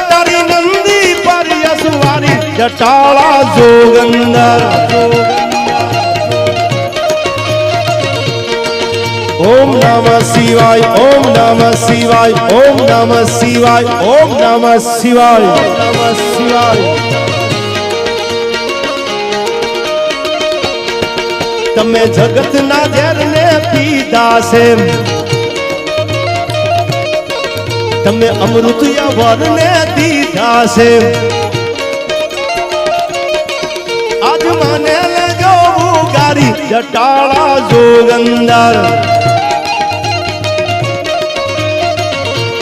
તારી નંદી પર યસવારી જટાળા જોગંદર. ઓમ નમઃ શિવાય, ઓમ નમઃ શિવાય, ઓમ નમઃ શિવાય, ઓમ નમઃ શિવાય, નમઃ શિવાય. તમે જગતના ઝેરને પીધા છે, તમે અમૃત યવરને દીધા છે. આજ મને લેજો ગારી જટાળા જોગંદર.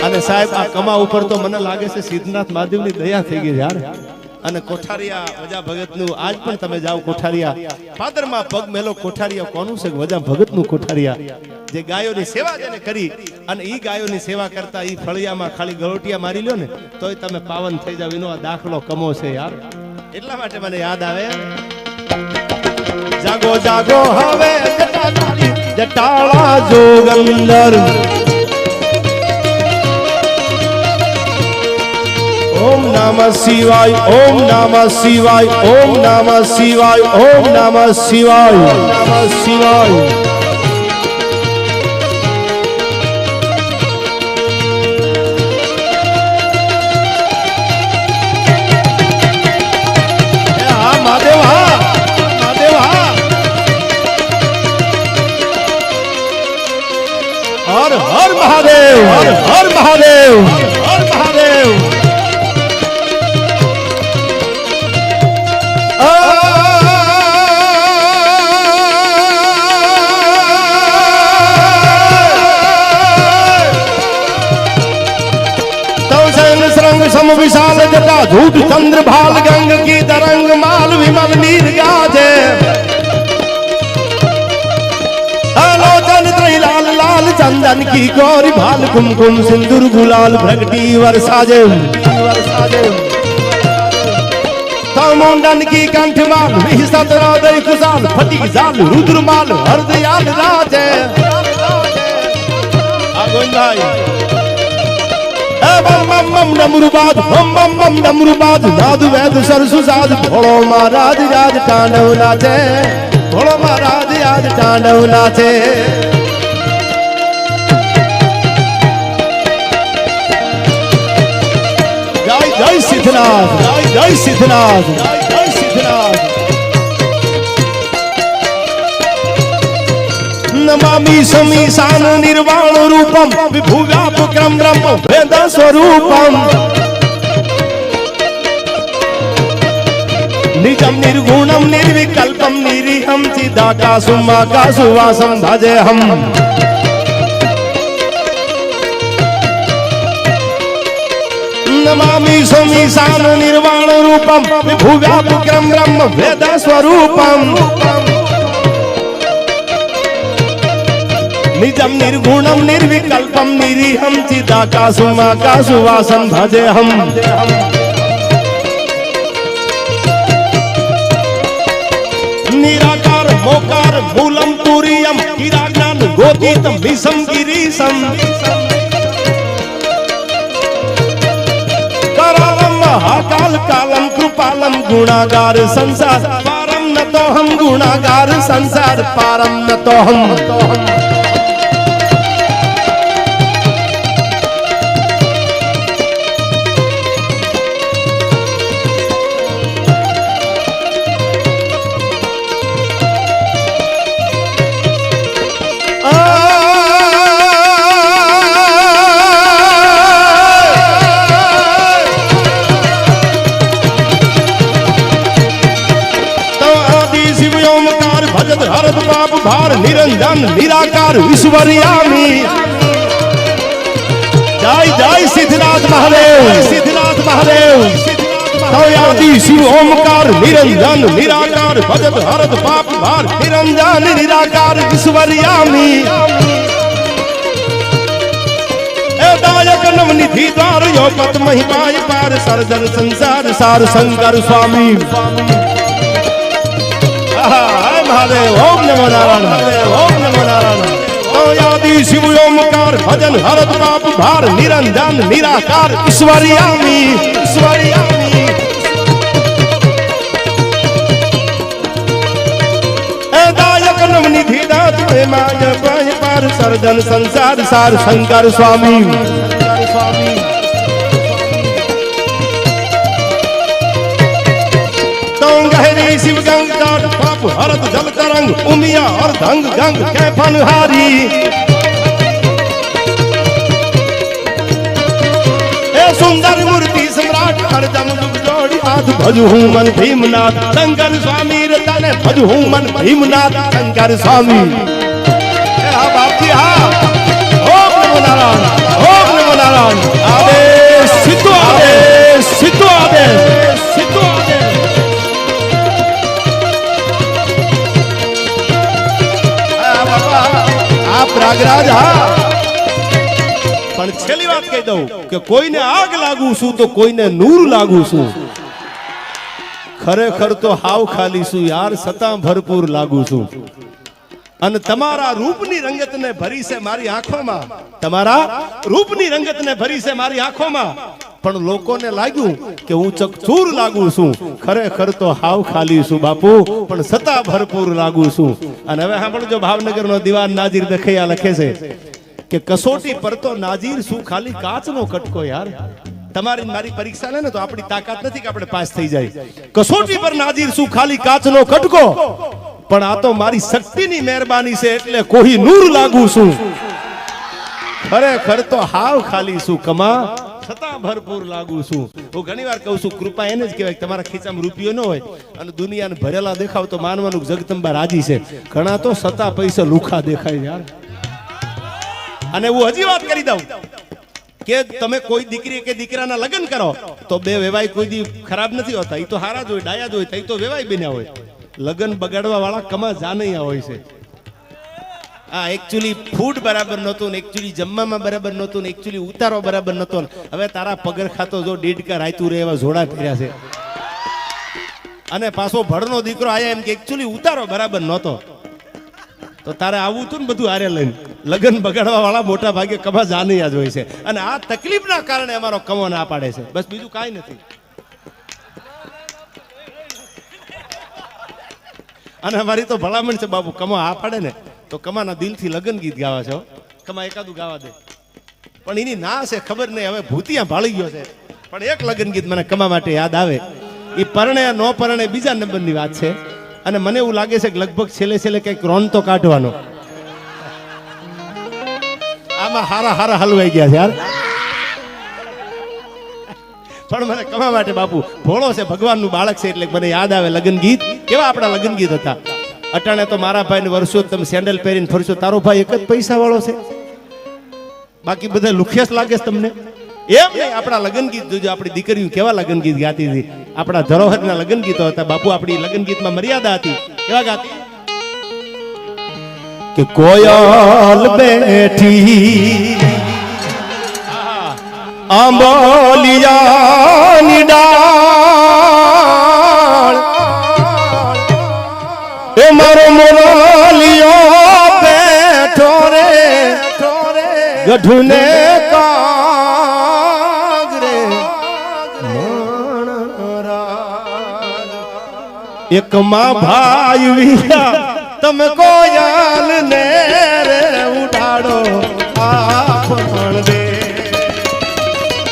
અને સાહેબ આ કમા ઉપર તો મને લાગે છે સિદ્ધનાથ મહાદેવની દયા થઈ ગઈ યાર. અને કોઠારિયા વજા ભગતનું આજ પણ તમે જાઓ કોઠારિયા, પાદરમાં પગ મેલો કોઠારિયા કોનું છે? વજા ભગતનું કોઠારિયા. જે ગાયોની સેવા જેને કરી અને ઈ ગાયોની સેવા કરતા ઈ ફળિયામાં ખાલી ગળોટિયા મારી લ્યો ને તોય તમે પાવન થઈ જાવ. એનો આ દાખલો કમો છે યાર. એટલા માટે મને યાદ આવે, જાગો જાગો હવે જટાળા જોગંદર. ઓમ નમઃ શિવાય, ઓમ નમઃ શિવાય, ઓમ નમઃ શિવાય, ઓમ નમઃ શિવાય, નમઃ શિવાય. મહાદેવ હા, મહાદેવ હા. હર હર મહાદેવ, હર હર મહાદેવ, હર મહાદેવ. सम विशाल जटा झूठ चंद्र भाल गंग की तरंग माल विमल नीर गाजे. आलोचन त्रय लाल लाल चंदन की गौरी भाल कुमकुम सिंदूर गुलाल भ्रगटी वर्षाजे. मुंडन की कंठमाल विसतरादय कुशाल फटी जाल रुद्रमाल हरदयाल राजे. गोविंद भाई बम बम बम डमरुबाद, बम बम बम डमरुबाद, नाद वैद सरसु साध. भोलो महाराज राज तांडव नाचे, भोलो महाराज राज तांडव नाचे. जय जय सिद्धनाथ, जय जय सिद्धनाथ, जय जय सिद्धनाथ. नमामि समीशान निर्वाण रूपम विभुव्यापकं ब्रह्म वेद स्वरूपम. निजं निर्गुणं निर्विकल्पं निरीहं चिदाकाशं आकाशवासं भजेऽहम्. નમામિ સ્વામીશાન નિર્વાણ રૂપમ વિભુવ્યાપકમ બ્રહ્મ વેદ સ્વરૂપમ નિજમ નિર્ગુણમ નિર્વિકલ્પમ નિરીહમ ચિદાકાશુમાકાશુ વાસમ ભજેહમ નિરાકાર મોકાર મૂલમ તુરીયમ કિરાજ્ઞાન ગોતીતમ વિષમ ગિરીશમ કરાલમ મહાકાલ કાલમ કૃપાલમ ગુણાગાર સંસાર પારમ નતોહમ ગુણાગાર સંસાર પારમ નતોહમ નિરંજન નિરાકાર ઈશ્વરિયામી જય જય સિદ્ધનાથ મહાદેવ સિદ્ધનાથ મહાદેવ તયાદી શિવ ઓમકાર નિરંજન નિરાકાર ભજત હરત પાપ ભાર નિરંજન નિરાકાર ઈશ્વરિયામી એ દાયક નવનિધિ દ્વાર યોગત મહિમાય પાર સર્જન સંસાર સાર શંકર સ્વામી મહાદેવ ઓમ નમો નારાયણ ઓમ નમો નારાયણ તયાદી શિવ ઓમકાર ભજન હરત પાપ ભાર નિરંજન નિરાકાર ઈશ્વરિયામી ઈશ્વરિયામી એ દાયક નવનિધિ દાત માય પાય પાર સર્જન સંસાર સાર શંકર સ્વામી शिव गंगा पाप हरत जल तरंग उमिया और धंग गंग के फनहारी ए सुंदर मूर्ति सम्राट हर दम जुग जोड़ी हाथ भजू हूँ मन भीमनाथ शंकर स्वामी रतन भजू हूँ मन भीमनाथ शंकर स्वामी बाप जी हाँ ओम नमो नारायण ओम नमो नारायण आदेश सिद्धो आदेश सिद्धो आदेश सिद्धो आदेश प्रयागराज हाँ पण छेली बात कही दऊं कि कोई ने आग लागू छू तो कोई ने नूर लागू छू खरेखर तो हाव खाली छू यार सता भरपूर लागू छू अन तमारा रूपनी रंगत ने भरी से मारी आंखों में तमारा रूपनी रंगत ने भरी से मारी आंखों में पण लोकोने लाग्યું કે હું ચકચૂર લાગુ છું ખરેખર તો હાવ ખાલી છું બાપુ પણ સતા ભરપૂર લાગુ છું અને હવે સાંભળજો ભાવનગરનો દીવાન નાજીર દખૈયા લખે છે કે કસોટી પર તો નાજીર શું ખાલી કાચનો કટકો યાર તમારી મારી પરીક્ષા લે ને તો આપણી તાકાત નથી કે આપણે પાસ થઈ જાય કસોટી પર નાજીર શું ખાલી કાચનો કટકો પણ આ તો મારી શક્તિની મહેરબાની છે એટલે કોઈ નૂર લાગુ છું ખરેખર તો હાવ ખાલી છું કમા સતા ભરપૂર લાગુ છું હું ઘણીવાર કહું છું કૃપા એને જ કહેવાય તમારા ખીચામાં રૂપિયો ન હોય અને દુનિયાને ભરેલા દેખાવ તો માનવાનું જગદંબા રાજી છે ઘણા તો સતા પૈસા લુખા દેખાય યાર અને હું હજી વાત કરી દઉં કે તમે કોઈ દીકરી કે દીકરાના લગ્ન કરો તો બે વેવાય કોઈ દી ખરાબ નથી હોતા એ તો હારા જ હોય ડાયા જ હોય તો વેવાય બન્યા હોય લગ્ન બગાડવા વાળા કમા જાનૈયા હોય છે આ એકચ્યુઅલી ફૂડ બરાબર નહોતું ને એકચ્યુઅલી જમવામાં બરાબર નહોતું ને એકચ્યુઅલી ઉતારો બરાબર નહોતો હવે તારા પગર ખાતો જો ડેડકા રાયતું રે એવા જોડા ફેર્યા છે અને પાછો ભડનો દીકરો આયા એમ કે એકચ્યુઅલી ઉતારો બરાબર નહોતો તો તારે આવું હતું ને બધું હારે લઈને લગ્ન બગાડવા વાળા મોટા ભાગે કમા જાનૈયા જ હોય છે અને આ તકલીફના કારણે અમારો કમો ના પાડે છે બસ બીજું કાંઈ નથી અને અમારી તો ભલામણ છે બાબુ કમો આ પાડે ને તો કમાના દિલથી લગન ગીત ગાવા છો કમા એકાદું ગાવા દે પણ એની ના છે ખબર નહીં હવે ભૂતિયા ભાળી ગયો છે પણ એક લગન ગીત મને કમા માટે યાદ આવે એ પરણે નો પરણે બીજા નંબરની વાત છે અને મને એવું લાગે છે કે લગભગ છેલ્લે છેલ્લે કંઈક રોન તો કાઢવાનો આમાં હારા હારા હલવાઈ ગયા છે યાર પણ મને કમા માટે બાપુ ભોળો છે ભગવાનનું બાળક છે એટલે મને યાદ આવે લગન ગીત કેવા આપણા લગન ગીત હતા અટાણે તો મારા ભાઈને વર્ષો તમે સેન્ડલ પહેરીને ફરશો તારો ભાઈ એક જ પૈસા વાળો છે બાકી બધા લુખિયાસ લાગે છે તમને એમ નહીં, આપણા લગ્ન ગીત જોજો, આપણી દીકરીઓ કેવા લગ્ન ગીત ગાતી હતી, આપણા ધરોહરના લગ્ન ગીતો હતા. બાપુ આપણી લગ્ન ગીતમાં મર્યાદા હતી, કેવા ગાતી કે કોયલ બેઠી આંબોલિયાની ડાળ, એ મારો મોરલિયો બેઠો રે ગઢુને કાગરે એક માં ભાઈ વીરા તમે કોયલ ને રે ઉડાડો આપણ દે,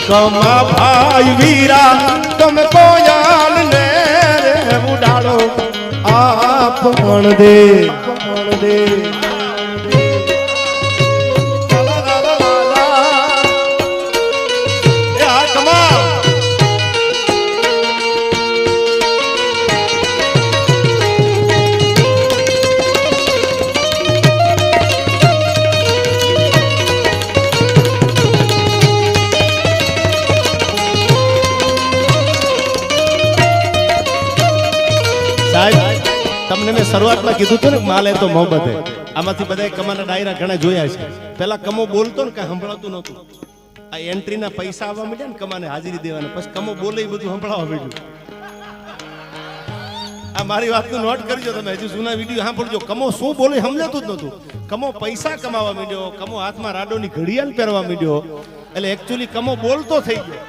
કમા ભાઈ વીરા તમે કોયલ ને રે ઉડાડો આપણ દે, દે તમને મેં શરૂઆતમાં કીધું હતું ને માલ એ તો મોહબ્બત હે. આમાંથી બધા કમાના ડાયરા ઘણા જોયા છે. પેલા કમો બોલતો ને કઈ સંભળાતું નહોતું. આ એન્ટ્રીના પૈસા આવવા માંડ્યા ને કમાને હાજરી દેવાના, પછી કમો બોલે એ બધું સંભળાવવા માંડ્યું. આ મારી વાતનું નોટ કરજો તમે, હજુ જૂના વિડીયો સાંભળજો. કમો શું બોલે સમજાતું જ નહોતું. કમો પૈસા કમાવા માંડ્યો, કમો હાથમાં રાડોની ઘડિયાળ પહેરવા માંડ્યો, એટલે એકચ્યુઅલી કમો બોલતો થઈ ગયો.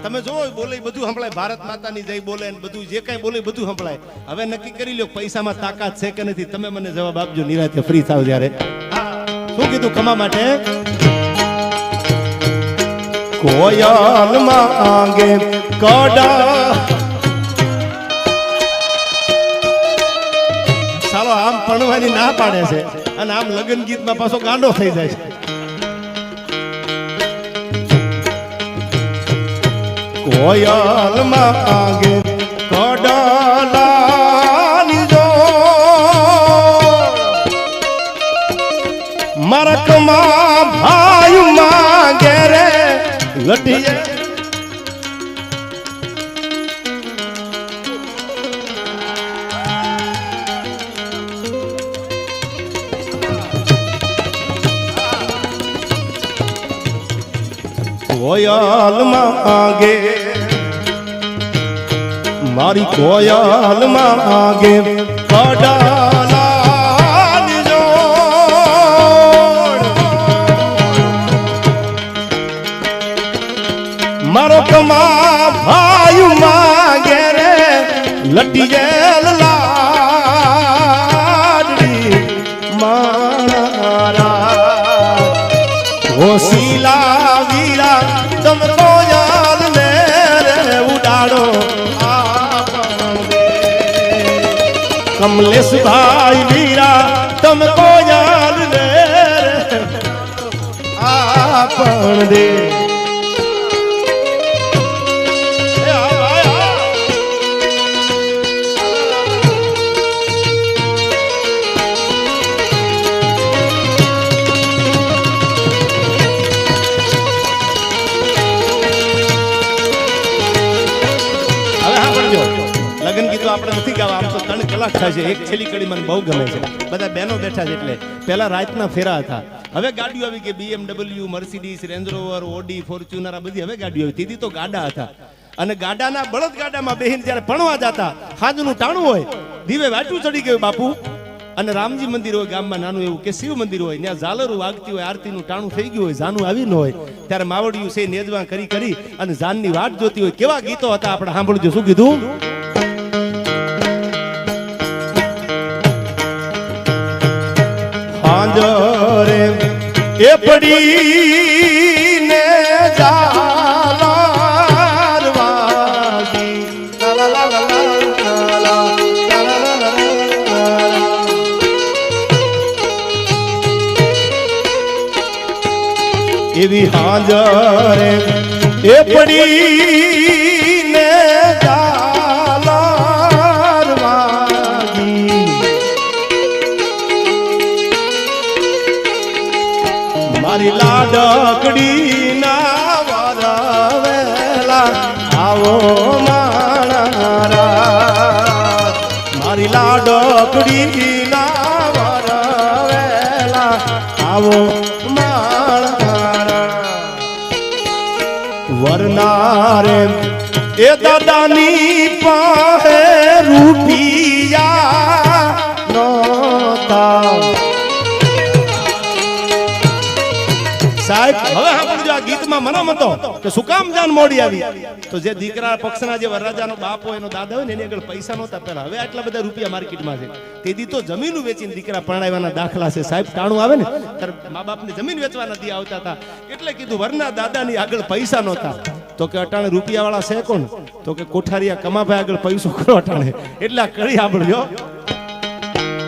તમે જોવો બોલે બધું સંભળાય, ભારત માતાની જય બોલે ને બધું જે કઈ બોલે બધું સંભળાય. હવે નક્કી કરી લ્યો પૈસામાં તાકાત છે કે નથી, તમે મને જવાબ આપજો નિરાતે ફ્રી થાવ ત્યારે. શું કીધું કમા માટે? કોયલ માંગે કડા, સાલો આમ ભણવાની ના પાડે છે અને આમ લગ્ન ગીતમાં પાછો ગાંડો થઈ જાય છે. કોયલ માંગે કડાલાની જો મારા કમા ભાઈ માંગે રે લટીએ, કોયલ માંગે મારી કોયલ માંગે કડાલાની જોડ, મારો કમા ભાઈ માંગે રે લટીયેલ લાડડી મારા ઓસીલા વીરા તમે કોયલ ને રે ઉડાડો આપણ દે, કમલેશ ભાઈ વીરા તમે કોયલ ને રે આપણ દે. લગ્ન ગીતો આપણે નથી ગાવા, આમ તો 3 કલાક થાય છે. એક છેલ્લી કડી મને બહુ ગમે છે. બધા બહેનો બેઠા છે એટલે પહેલા રાતના ફેરા હતા. હવે ગાડીઓ આવી ગઈ, BMW, Mercedes, range rover, Audi, Fortuner, આ બધી હવે ગાડીઓ આવી. તેથી તો ગાડા હતા અને ગાડાના બળદ ગાડામાં બેહીને જ્યારે ભણવા જતા, હાજનું ટાણું હોય, દીવે વાટું ચડી ગયું બાપુ, અને રામજી મંદિર હોય ગામમાં નાનું એવું કે શિવ મંદિર હોય, ત્યાં ઝાલરું વાગતી હોય, આરતીનું ટાણું થઈ ગયું હોય, જાનું આવી ન હોય, ત્યારે માવડિયું છે નેજવા કરી કરી અને જાનની વાટ જોતી હોય. કેવા ગીતો હતા આપણે સાંભળજો. શું કીધું? હાંજરે એ પડી ને જાલાર વાગી, લા લા લા લા એવી હાંજરે એ પડી ને જાલાર વાગી, મારી લાડકડી ના વાર આવો મારા મારી લાડકડી ના વરવેલા આવો મારા વરનારે એ દાદાની પાસે રૂપિયા નોતા સાહેબ હવે સાંભળજો આ ગીતમાં મનામ હતો કે શું કામ જાન મોડી આવી તો જે દીકરા પક્ષના જે વરરાજાનો બાપ હોય એનો દાદા હોય ને એની આગળ પૈસા નહોતા પહેલા હવે આટલા બધા રૂપિયા માર્કેટમાં છે તેથી તો જમીન વેચીને દીકરા પરણાવવાના દાખલા છે સાહેબ ટાણું આવે ને ત્યારે મા બાપને જમીન વેચવા નથી આવતા હતા એટલે કીધું વરના દાદાની આગળ પૈસા નહોતા તો કે અટાણે રૂપિયા વાળા છે કોણ તો કે કોઠારિયા કમાભાઈ આગળ પૈસો કરો અટાણે એટલે આ કરી સાંભળજો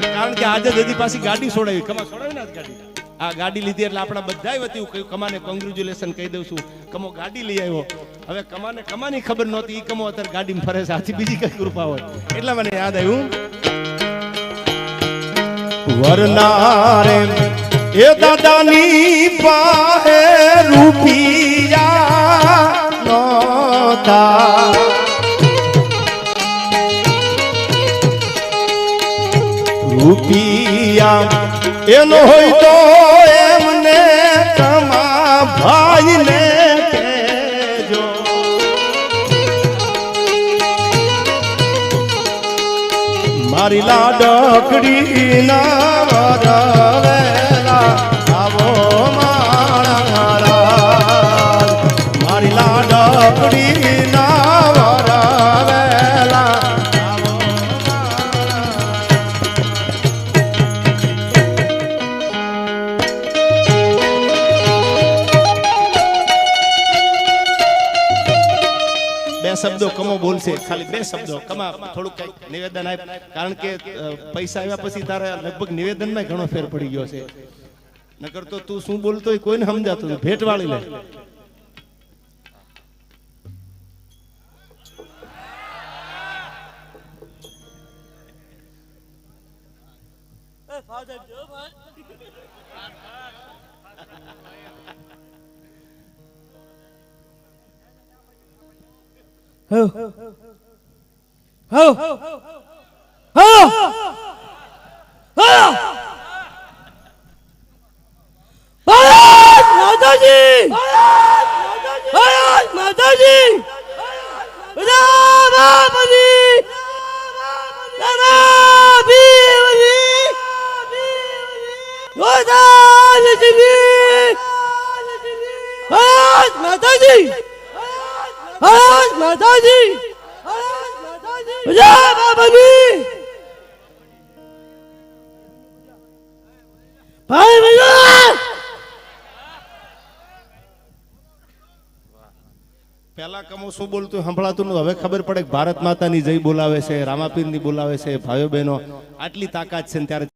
કારણ કે આજે દીદી પાછી ગાડી છોડાવી કમા છોડાવી ને ગાડી આ ગાડી લીધી એટલે આપણા બધાય વતી કહ્યું કમાને કોંગ્રેચ્યુલેશન કહી દઉં છું કમો ગાડી લઈ આવ્યો હવે કમાને કમાની ખબર નહોતી ઈ કમો અત્યારે ગાડીમાં ફરે છે આથી બીજી કઈ કૃપા હોય એટલે મને યાદ આવ્યું વરનારે એ દાદાની પાસે રૂપિયા નોતા રૂપિયા એનો હોય તો એમને કમા ભાઈને કહેજો મારી લાડકડી ના વરવેલા આવો મારા મારી લાડકડી ના વરવેલા બે શબ્દો કમો બોલશે ખાલી બે શબ્દો કમા થોડુંક કઈક નિવેદન આપ કારણ કે પૈસા આવ્યા પછી તારે લગભગ નિવેદનમાં ઘણો ફેર પડી ગયો છે નકર તો તું શું બોલતો હોય કોઈને સમજાતું ભેટ વાળી લે Ho! Ho! Ho! Ho! Bharat Mataji! Bharat Mataji! Ramapati! Ramapati! Godalajimi! Bharat Mataji! Bharat Mataji! Ramapati! પહેલા કમો શું બોલતું સંભળાતું નતું હવે ખબર પડે કે ભારત માતાની જય બોલાવે છે રામાપીરની બોલાવે છે ભાઈઓ બહેનો આટલી તાકાત છે ને ત્યારે